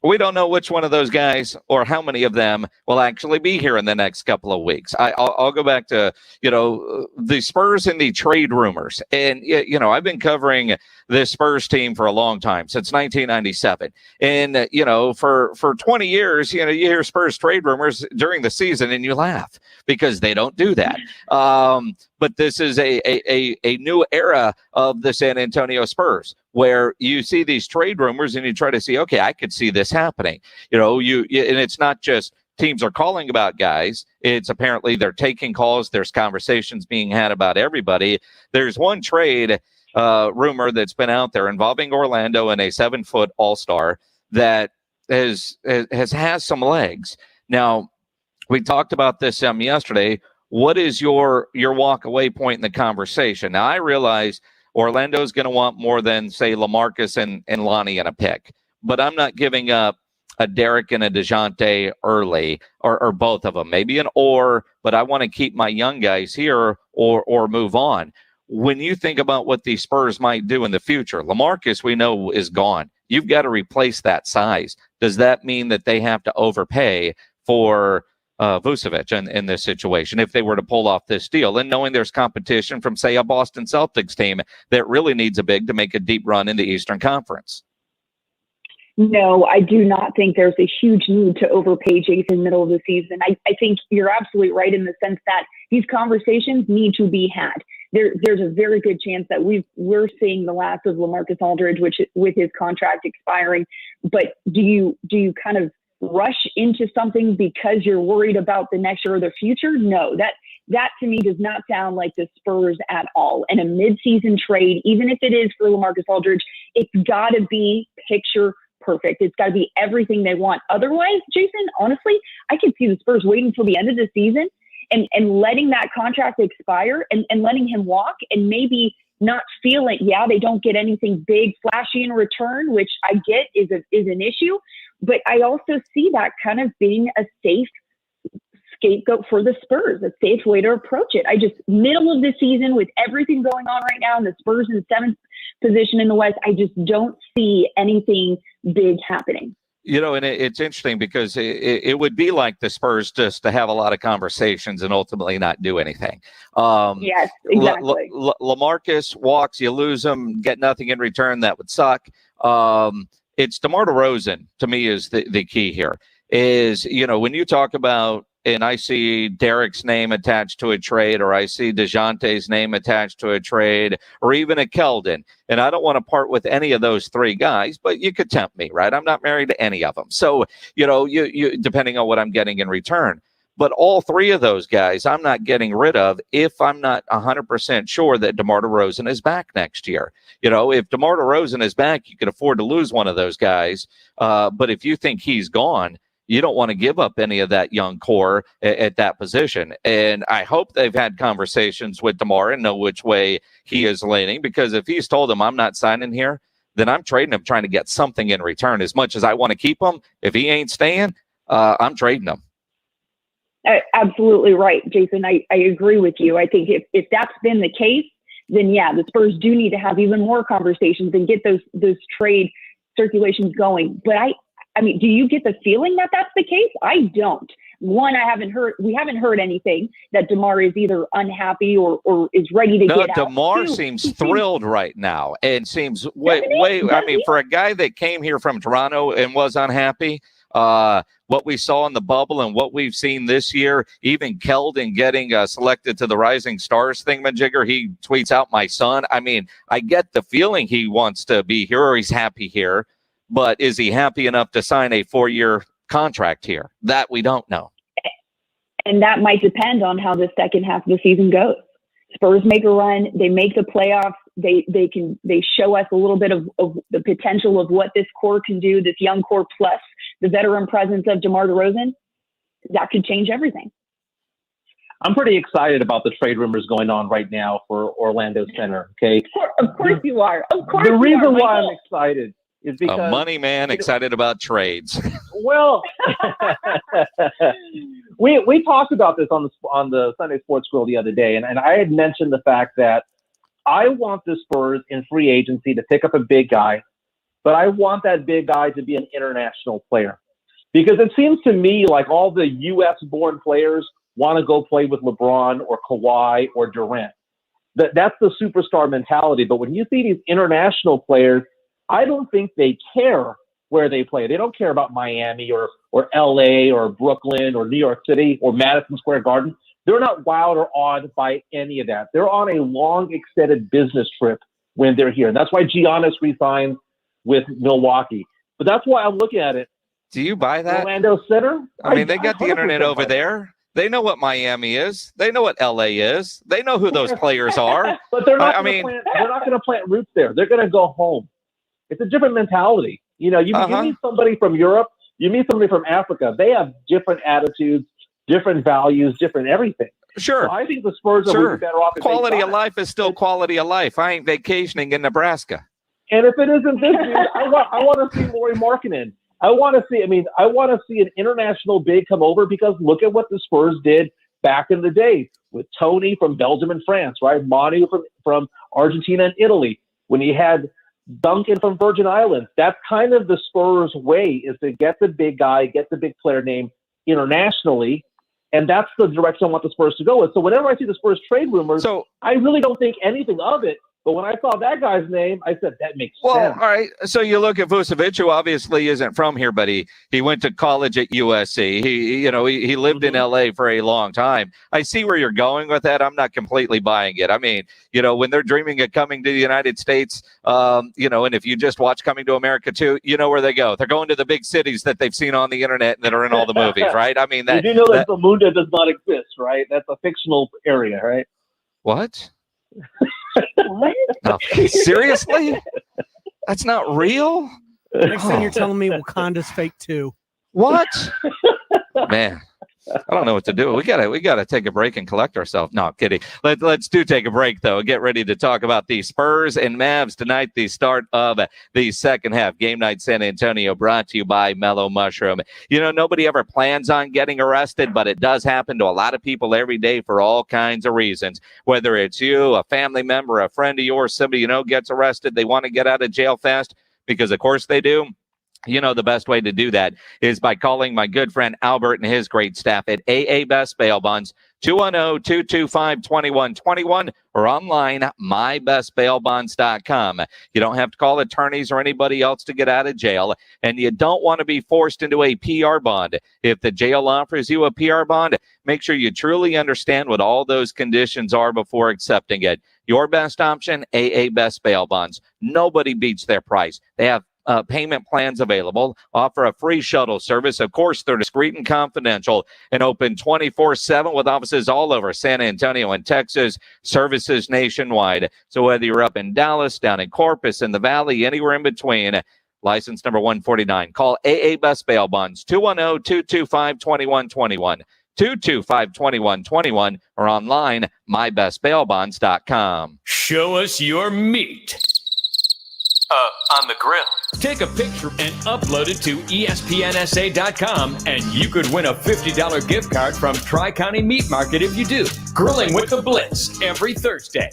we don't know which one of those guys or how many of them will actually be here in the next couple of weeks. I'll go back to, the Spurs and the trade rumors. And, I've been covering this Spurs team for a long time, since 1997. And, for 20 years, you hear Spurs trade rumors during the season and you laugh because they don't do that. But this is a new era of the San Antonio Spurs, where you see these trade rumors and you try to see, okay, I could see this happening. And it's not just teams are calling about guys. It's apparently they're taking calls. There's conversations being had about everybody. There's one trade rumor that's been out there involving Orlando and a 7-foot all-star that has some legs. Now, we talked about this yesterday. What is your walk-away point in the conversation? Now, I realize Orlando's going to want more than, say, Lamarcus and Lonnie in a pick. But I'm not giving up a Derek and a DeJounte early, or both of them. Maybe but I want to keep my young guys here or move on. When you think about what the Spurs might do in the future, Lamarcus, we know, is gone. You've got to replace that size. Does that mean that they have to overpay for Vucevic in this situation if they were to pull off this deal, and knowing there's competition from, say, a Boston Celtics team that really needs a big to make a deep run in the Eastern Conference? No, I do not think there's a huge need to overpay Jason middle of the season. I think you're absolutely right in the sense that these conversations need to be had. There's a very good chance that we're seeing the last of Lamarcus Aldridge, with his contract expiring. But do you kind of rush into something because you're worried about the next year or the future? No, that to me does not sound like the Spurs at all. And a midseason trade, even if it is for Lamarcus Aldridge, it's got to be picture perfect. It's got to be everything they want. Otherwise, Jason, honestly, I could see the Spurs waiting until the end of the season and letting that contract expire and letting him walk, and maybe not feeling, they don't get anything big, flashy in return, which I get is an issue. But I also see that kind of being a safe scapegoat for the Spurs, a safe way to approach it. Middle of the season with everything going on right now, and the Spurs in 7th position in the West, I just don't see anything big happening. And it's interesting because it would be like the Spurs just to have a lot of conversations and ultimately not do anything. Yes, exactly. Lamarcus walks, you lose him, get nothing in return. That would suck. It's DeMar DeRozan, to me, is the key here. Is, when you talk about, and I see Derek's name attached to a trade, or I see DeJounte's name attached to a trade, or even a Keldon. And I don't want to part with any of those three guys, but you could tempt me, right? I'm not married to any of them. So, you depending on what I'm getting in return. But all three of those guys, I'm not getting rid of if I'm not 100% sure that DeMar DeRozan is back next year. If DeMar DeRozan is back, you could afford to lose one of those guys. But if you think he's gone, you don't want to give up any of that young core at that position. And I hope they've had conversations with DeMar and know which way he is leaning, because if he's told him I'm not signing here, then I'm trading him trying to get something in return. As much as I want to keep him, if he ain't staying, I'm trading him. Absolutely right, Jason. I agree with you. I think if that's been the case, then yeah, the Spurs do need to have even more conversations and get those trade circulations going. But I mean, do you get the feeling that that's the case? I don't. One, we haven't heard anything that DeMar is either unhappy or is ready to get out. No, DeMar seems thrilled right now and seems for a guy that came here from Toronto and was unhappy, what we saw in the bubble and what we've seen this year, even Keldon getting selected to the Rising Stars thingamajigger, he tweets out, my son. I mean, I get the feeling he wants to be here or he's happy here. But is he happy enough to sign a 4-year contract here? That we don't know. And that might depend on how the second half of the season goes. Spurs make a run. They make the playoffs. They show us a little bit of the potential of what this core can do, this young core plus the veteran presence of DeMar DeRozan. That could change everything. I'm pretty excited about the trade rumors going on right now for Orlando Center. Okay. Of course you are. Of course the reason why I'm excited is because a money man excited about trades. Well, we talked about this on the Sunday Sports Grill the other day, and I had mentioned the fact that I want the Spurs in free agency to pick up a big guy, but I want that big guy to be an international player, because it seems to me like all the U.S.-born players want to go play with LeBron or Kawhi or Durant. That's the superstar mentality. But when you see these international players, I don't think they care where they play. They don't care about Miami or LA or Brooklyn or New York City or Madison Square Garden. They're not wowed or awed by any of that. They're on a long extended business trip when they're here. And that's why Giannis resigns with Milwaukee. But that's why I'm looking at it. Do you buy that? Orlando Center? I mean, they got the internet over there. They know what Miami is. They know what LA is. They know who those players are. But they're not going to plant roots there. They're going to go home. It's a different mentality. You meet somebody from Europe, you meet somebody from Africa. They have different attitudes, different values, different everything. Sure. So I think the Spurs are better off. Quality of life is still quality of life. I ain't vacationing in Nebraska. And if it isn't this dude, I want to see Lauri Markkanen. I want to see an international big come over, because look at what the Spurs did back in the day with Tony from Belgium and France, right? Manu from Argentina and Italy. When he had Duncan from Virgin Islands. That's kind of the Spurs way, is to get the big guy, get the big player name internationally. And that's the direction I want the Spurs to go with. So whenever I see the Spurs trade rumors, I really don't think anything of it. But when I saw that guy's name, I said, that makes sense. Well, all right. So you look at Vucevic, who obviously isn't from here, but he went to college at USC. He lived in LA for a long time. I see where you're going with that. I'm not completely buying it. I mean, when they're dreaming of coming to the United States, and if you just watch Coming to America too, you know where they go. They're going to the big cities that they've seen on the internet and that are in all the movies, right? I mean, you do know that Zamunda does not exist, right? That's a fictional area, right? What? What? No, seriously? That's not real? Next thing you're telling me Wakanda's fake too. What? Man, I don't know what to do. We gotta take a break and collect ourselves. No, kidding. Let's take a break though. Get ready to talk about the Spurs and Mavs tonight. The start of the second half. Game night San Antonio, brought to you by Mellow Mushroom. Nobody ever plans on getting arrested, but it does happen to a lot of people every day for all kinds of reasons. Whether it's you, a family member, a friend of yours, somebody gets arrested, they want to get out of jail fast, because of course they do. You know, the best way to do that is by calling my good friend Albert and his great staff at AA Best Bail Bonds, 210-225-2121, or online, mybestbailbonds.com. You don't have to call attorneys or anybody else to get out of jail, and you don't want to be forced into a PR bond. If the jail offers you a PR bond, make sure you truly understand what all those conditions are before accepting it. Your best option, AA Best Bail Bonds. Nobody beats their price. They have payment plans available, offer a free shuttle service. Of course, they're discreet and confidential, and open 24/7 with offices all over San Antonio and Texas, services nationwide. So whether you're up in Dallas, down in Corpus, in the Valley, anywhere in between, license number 149. Call AA Best Bail Bonds, 210-225-2121, 225-2121, or online, mybestbailbonds.com. Show us your meat. On the grill. Take a picture and upload it to ESPNSA.com, and you could win a $50 gift card from Tri-County Meat Market if you do. Grilling with the Blitz every Thursday.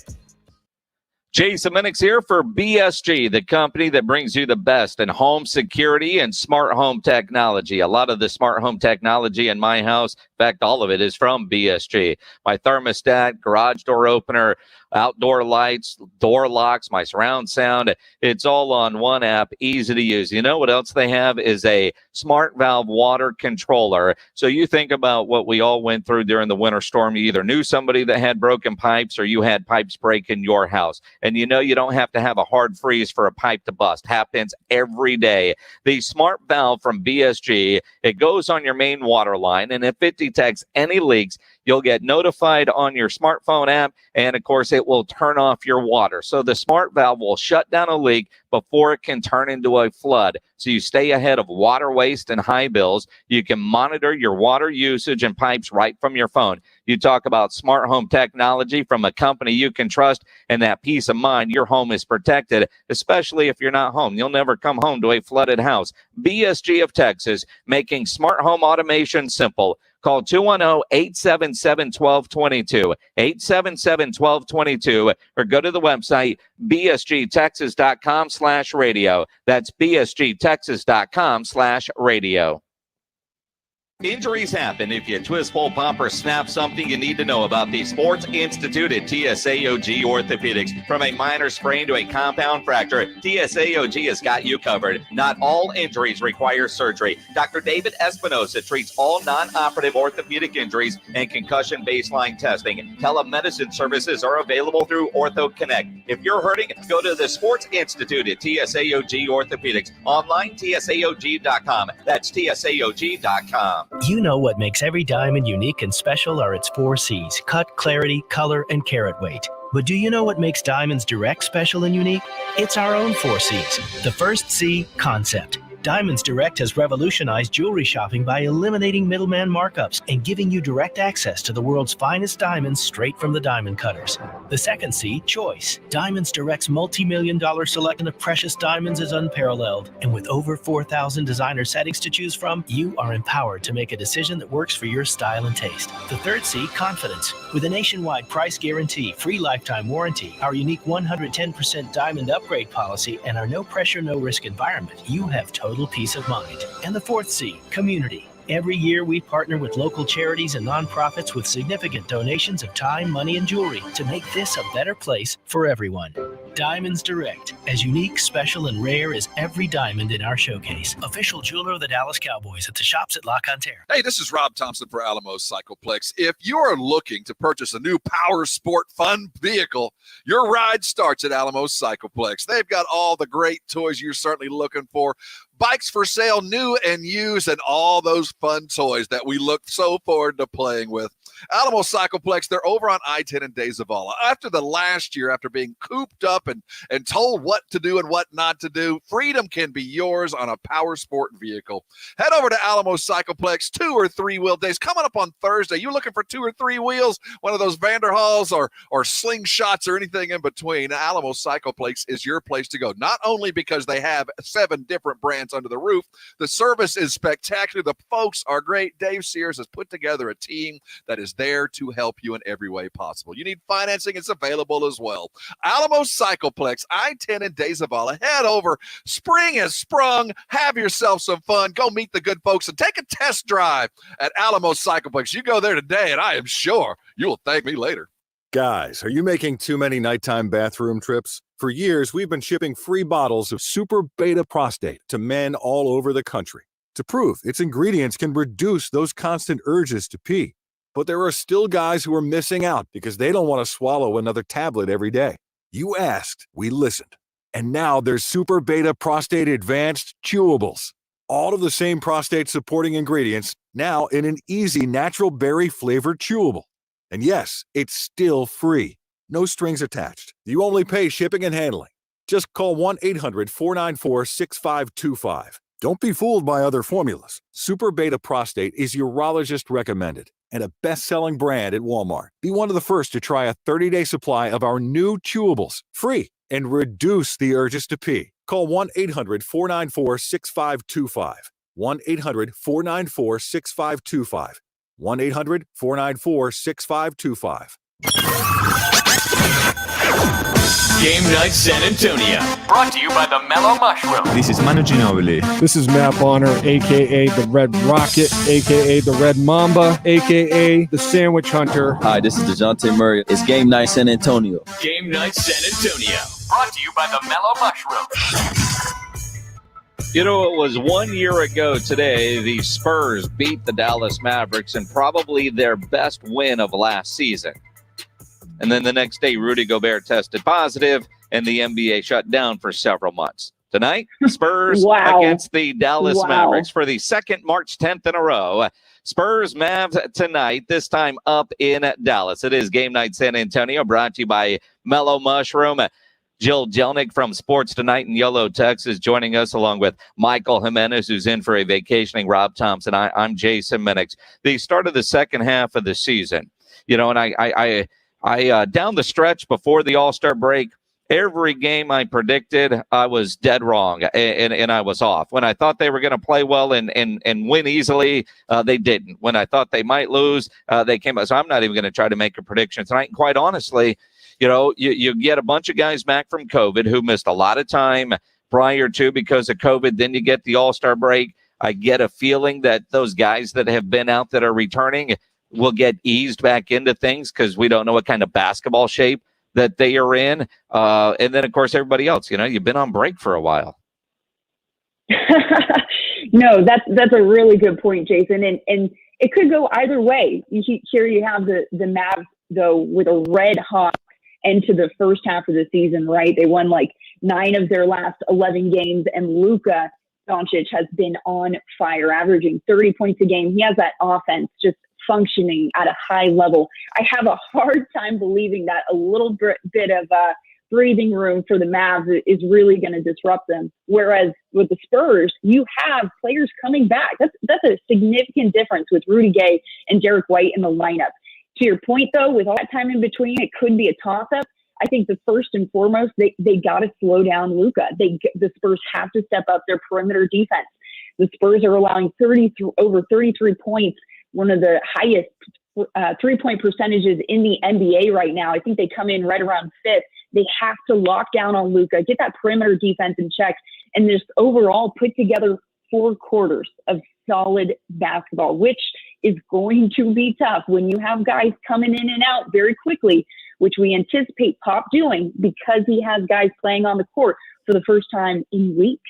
Jason Minix here for BSG, the company that brings you the best in home security and smart home technology. A lot of the smart home technology in my house, in fact, all of it is from BSG. My thermostat, garage door opener, outdoor lights, door locks, my surround sound. It's all on one app, easy to use. You know what else they have is a smart valve water controller. So you think about what we all went through during the winter storm. You either knew somebody that had broken pipes or you had pipes break in your house. And you know you don't have to have a hard freeze for a pipe to bust. Happens every day. The smart valve from BSG, it goes on your main water line, and if it detects any leaks, you'll get notified on your smartphone app, and of course, it will turn off your water. So the smart valve will shut down a leak before it can turn into a flood. So you stay ahead of water waste and high bills. You can monitor your water usage and pipes right from your phone. You talk about smart home technology from a company you can trust, and that peace of mind your home is protected, especially if you're not home. You'll never come home to a flooded house. BSG of Texas, making smart home automation simple. Call 210-877-1222, 877-1222, or go to the website bsgtexas.com/radio. That's bsgtexas.com/radio. Injuries happen. If you twist, pull, pop, or snap something, you need to know about the Sports Institute at TSAOG Orthopedics. From a minor sprain to a compound fracture, TSAOG has got you covered. Not all injuries require surgery. Dr. David Espinosa treats all non-operative orthopedic injuries and concussion baseline testing. Telemedicine services are available through Ortho Connect. If you're hurting, go to the Sports Institute at TSAOG Orthopedics. Online, TSAOG.com. That's TSAOG.com. You know what makes every diamond unique and special are its 4 C's: cut, clarity, color, and carat weight. But do you know what makes Diamonds Direct special and unique? It's our own 4 C's. The first C, concept. Diamonds Direct has revolutionized jewelry shopping by eliminating middleman markups and giving you direct access to the world's finest diamonds straight from the diamond cutters. The second C, choice. Diamonds Direct's multi-million-dollar selection of precious diamonds is unparalleled. And with over 4,000 designer settings to choose from, you are empowered to make a decision that works for your style and taste. The third C, confidence. With a nationwide price guarantee, free lifetime warranty, our unique 110% diamond upgrade policy, and our no-pressure, no-risk environment, you have total peace of mind. And the fourth C, community. Every year, we partner with local charities and nonprofits with significant donations of time, money, and jewelry to make this a better place for everyone. Diamonds Direct, as unique, special, and rare as every diamond in our showcase. Official jeweler of the Dallas Cowboys at the shops at La Contaire. Hey, this is Rob Thompson for Alamo Cycleplex. If you're looking to purchase a new power sport fun vehicle, your ride starts at Alamo Cycleplex. They've got all the great toys you're certainly looking for. Bikes for sale, new and used, and all those fun toys that we look so forward to playing with. Alamo Cycleplex, they're over on I-10 and De Zavala. After the last year, after being cooped up and told what to do and what not to do, freedom can be yours on a power sport vehicle. Head over to Alamo Cycleplex, 2 or 3 wheel days. Coming up on Thursday, you looking for 2 or 3 wheels, one of those Vanderhaals or slingshots or anything in between, Alamo Cycleplex is your place to go. Not only because they have 7 different brands under the roof, the service is spectacular. The folks are great. Dave Sears has put together a team that is is there to help you in every way possible. You need financing, it's available as well. Alamo Cycleplex, I-10 and De Zavala. Head over. Spring has sprung. Have yourself some fun. Go meet the good folks and take a test drive at Alamo Cycleplex. You go there today, and I am sure you will thank me later. Guys, are you making too many nighttime bathroom trips? For years, we've been shipping free bottles of Super Beta Prostate to men all over the country to prove its ingredients can reduce those constant urges to pee. But there are still guys who are missing out because they don't want to swallow another tablet every day. You asked, we listened. And now there's Super Beta Prostate Advanced Chewables. All of the same prostate-supporting ingredients, now in an easy natural berry-flavored chewable. And yes, it's still free. No strings attached. You only pay shipping and handling. Just call 1-800-494-6525. Don't be fooled by other formulas. Super Beta Prostate is urologist recommended and a best-selling brand at Walmart. Be one of the first to try a 30-day supply of our new chewables, free, and reduce the urges to pee. Call 1-800-494-6525. 1-800-494-6525. 1-800-494-6525. Game Night San Antonio. Brought to you by the Mellow Mushroom. This is Manu Ginobili. This is Matt Bonner, a.k.a. the Red Rocket, a.k.a. the Red Mamba, a.k.a. the Sandwich Hunter. Hi, this is DeJounte Murray. It's Game Night San Antonio. Game Night San Antonio. Brought to you by the Mellow Mushroom. You know, it was 1 year ago today, the Spurs beat the Dallas Mavericks in probably their best win of last season. And then the next day, Rudy Gobert tested positive, and the NBA shut down for several months. Tonight, Spurs against the Dallas Mavericks for the second March 10th in a row. Spurs Mavs tonight, this time up in Dallas. It is Game Night San Antonio, brought to you by Mellow Mushroom. Jill Jelnick from Sports Tonight in Yolo, Texas, joining us along with Michael Jimenez, who's in for a vacationing Rob Thompson. I'm Jason Minix. The start of the second half of the season, you know, and I down the stretch before the All-Star break, every game I predicted, I was dead wrong, and I was off. When I thought they were going to play well and win easily, they didn't. When I thought they might lose, they came out. So I'm not even going to try to make a prediction tonight. And quite honestly, you know, you get a bunch of guys back from COVID who missed a lot of time prior to because of COVID. Then you get the All-Star break. I get a feeling that those guys that have been out that are returning will get eased back into things because we don't know what kind of basketball shape that they are in. And then, of course, everybody else, you know, you've been on break for a while. No, that's a really good point, Jason. And it could go either way. Here you have the Mavs, though, with a red hot end to the first half of the season, right? They won like 9 of their last 11 games, and Luka Doncic has been on fire, averaging 30 points a game. He has that offense just functioning at a high level. I have a hard time believing that a little bit of breathing room for the Mavs is really going to disrupt them. Whereas with the Spurs, you have players coming back. That's a significant difference with Rudy Gay and Derek White in the lineup. To your point, though, with all that time in between, it could be a toss-up. I think the first and foremost, they got to slow down Luka. The Spurs have to step up their perimeter defense. The Spurs are allowing over 33 points, one of the highest three-point percentages in the NBA right now. I think they come in right around 5th. They have to lock down on Luka, get that perimeter defense in check, and just overall put together 4 quarters of solid basketball, which is going to be tough when you have guys coming in and out very quickly, which we anticipate Pop doing because he has guys playing on the court for the first time in weeks.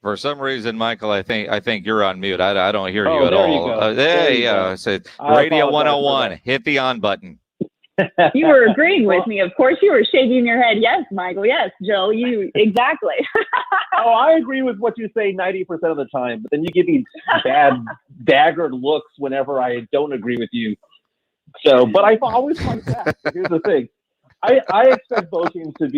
For some reason, Michael, I think you're on mute. I don't hear you at there all. You go. There you go. It's Radio 101. Hit the on button. You were agreeing with me. Of course, you were shaking your head. Yes, Michael. Yes, Joe. You exactly. I agree with what you say 90% of the time, but then you give me bad, daggered looks whenever I don't agree with you. So, but I always fight back. Here's the thing: I expect both teams to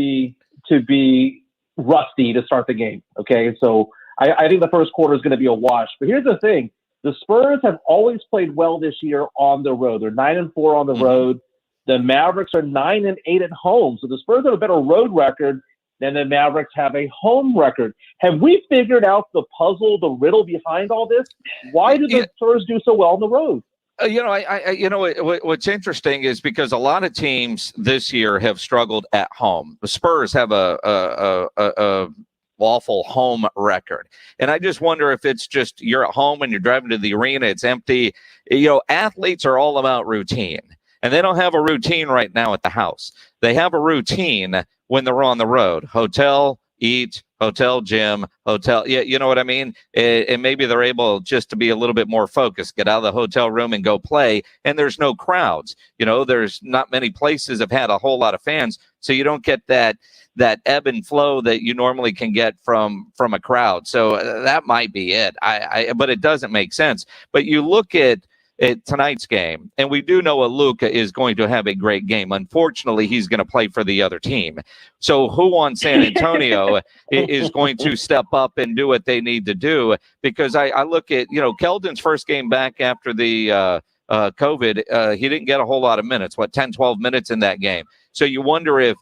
be rusty to start the game. Okay, so I think the first quarter is going to be a wash. But here's the thing: the Spurs have always played well this year on the road. They're 9-4 on the road. The Mavericks are 9-8 at home. So the Spurs have a better road record. then the Mavericks have a home record. Have we figured out the puzzle, the riddle behind all this? Why do the Spurs do so well on the road? What's interesting is because a lot of teams this year have struggled at home. The Spurs have a awful home record, and I just wonder if it's just you're at home and you're driving to the arena, it's empty. Athletes are all about routine, and they don't have a routine right now at the house. They have a routine when they're on the road: hotel, eat, hotel, gym, hotel. Yeah, you know what I mean? And maybe they're able just to be a little bit more focused, get out of the hotel room and go play. And there's no crowds. There's not many places have had a whole lot of fans. So you don't get that ebb and flow that you normally can get from a crowd. So that might be it. But it doesn't make sense. But you look at tonight's game, and we do know Luka is going to have a great game. Unfortunately, he's going to play for the other team. So who on San Antonio is going to step up and do what they need to do? Because I look at, Keldon's first game back after the COVID, he didn't get a whole lot of minutes, 10, 12 minutes in that game. So you wonder if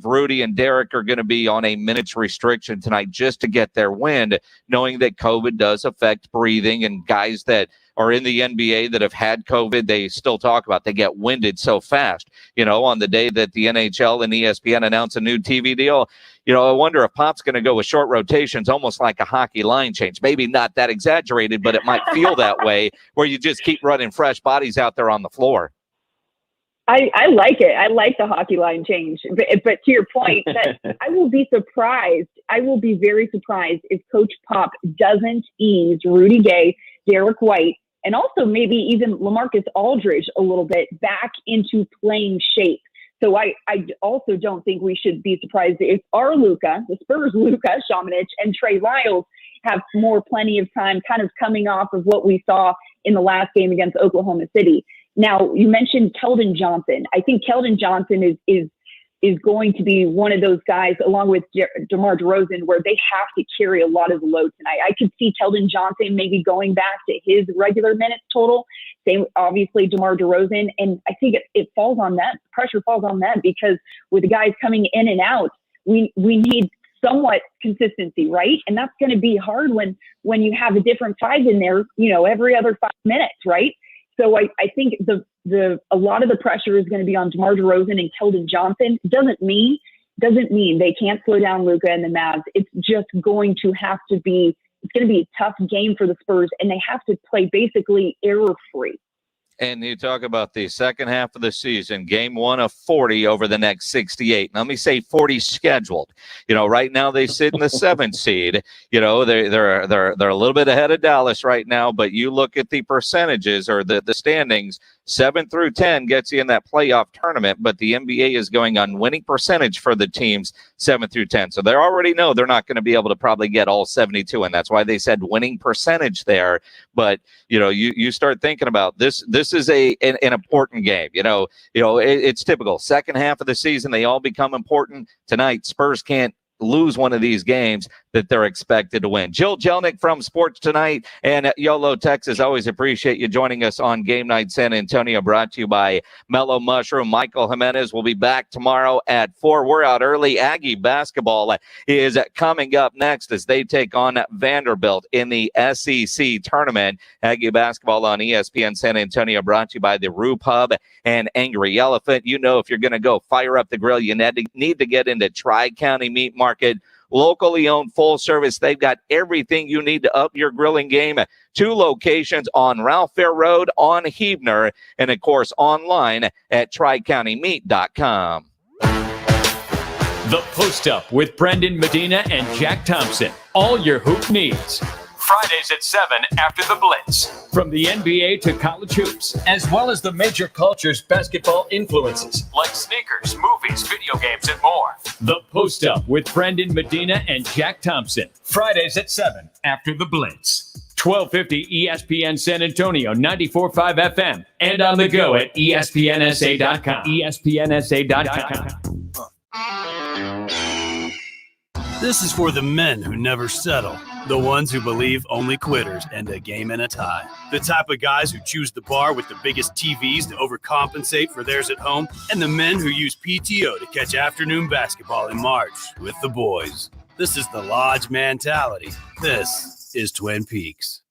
Rudy and Derek are going to be on a minutes restriction tonight just to get their wind, knowing that COVID does affect breathing, and guys that are in the NBA that have had COVID, they still talk about they get winded so fast. On the day that the NHL and ESPN announce a new TV deal, I wonder if Pop's going to go with short rotations, almost like a hockey line change. Maybe not that exaggerated, but it might feel that way, where you just keep running fresh bodies out there on the floor. I like it. I like the hockey line change. But to your point, that I will be surprised. I will be very surprised if Coach Pop doesn't ease Rudy Gay, Derek White, and also maybe even Lamarcus Aldridge a little bit back into playing shape. So I also don't think we should be surprised if our Luka, the Spurs Luka, Šamanić, and Trey Lyles have plenty of time kind of coming off of what we saw in the last game against Oklahoma City. Now, you mentioned Kelvin Johnson. I think Kelvin Johnson is going to be one of those guys, along with DeMar DeRozan, where they have to carry a lot of the load tonight. I could see Kelvin Johnson maybe going back to his regular minutes total. Same, obviously, DeMar DeRozan. And I think it falls on them. Pressure falls on them, because with the guys coming in and out, we need somewhat consistency, right? And that's going to be hard when you have a different five in there, every other 5 minutes, right? So I think a lot of the pressure is going to be on DeMar DeRozan and Keldon Johnson. Doesn't mean they can't slow down Luka and the Mavs. It's just going to have to be. It's going to be a tough game for the Spurs, and they have to play basically error-free. And you talk about the second half of the season, game 1 of 40 over the next 68. Now, let me say 40 scheduled. Right now they sit in the 7th seed. They're a little bit ahead of Dallas right now, but you look at the percentages or the standings, 7 through 10 gets you in that playoff tournament, but the NBA is going on winning percentage for the teams 7 through 10. So they already know they're not going to be able to probably get all 72, and that's why they said winning percentage there. But, you start thinking about this is an important game. It's typical. Second half of the season, they all become important. Tonight, Spurs can't lose one of these games that they're expected to win. Jill Jelnick from Sports Tonight and YOLO, Texas. Always appreciate you joining us on Game Night San Antonio, brought to you by Mellow Mushroom. Michael Jimenez will be back tomorrow at 4. We're out early. Aggie basketball is coming up next as they take on Vanderbilt in the SEC tournament. Aggie basketball on ESPN San Antonio, brought to you by the Roo Pub and Angry Elephant. If you're going to go fire up the grill, you need to get into Tri-County Meat Market. Locally owned, full service. They've got everything you need to up your grilling game. 2 locations on Ralph Fair Road, on Huebner, and of course online at tricountymeat.com. The Post Up with Brendan Medina and Jack Thompson. All your hoop needs. Fridays at 7 after the Blitz. From the NBA to college hoops, as well as the major culture's basketball influences, like sneakers, movies, video games, and more. The Post Up with Brendan Medina and Jack Thompson. Fridays at 7 after the Blitz. 1250 ESPN San Antonio, 94.5 FM, and on the go at ESPNSA.com. ESPNSA.com. This is for the men who never settle, the ones who believe only quitters and a game and a tie, the type of guys who choose the bar with the biggest TVs to overcompensate for theirs at home, and the men who use PTO to catch afternoon basketball in March with the boys. This is the Lodge mentality. This is Twin Peaks.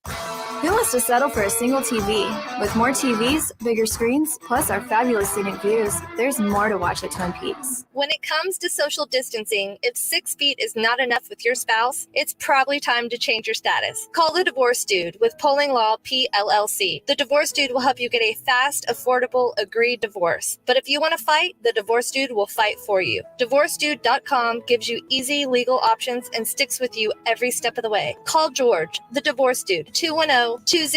Who wants to settle for a single TV? With more TVs, bigger screens, plus our fabulous scenic views, there's more to watch at Twin Peaks. When it comes to social distancing, if 6 feet is not enough with your spouse, it's probably time to change your status. Call the Divorce Dude with Polling Law PLLC. The Divorce Dude will help you get a fast, affordable, agreed divorce. But if you want to fight, the Divorce Dude will fight for you. DivorceDude.com gives you easy legal options and sticks with you every step of the way. Call George, the Divorce Dude, 210-202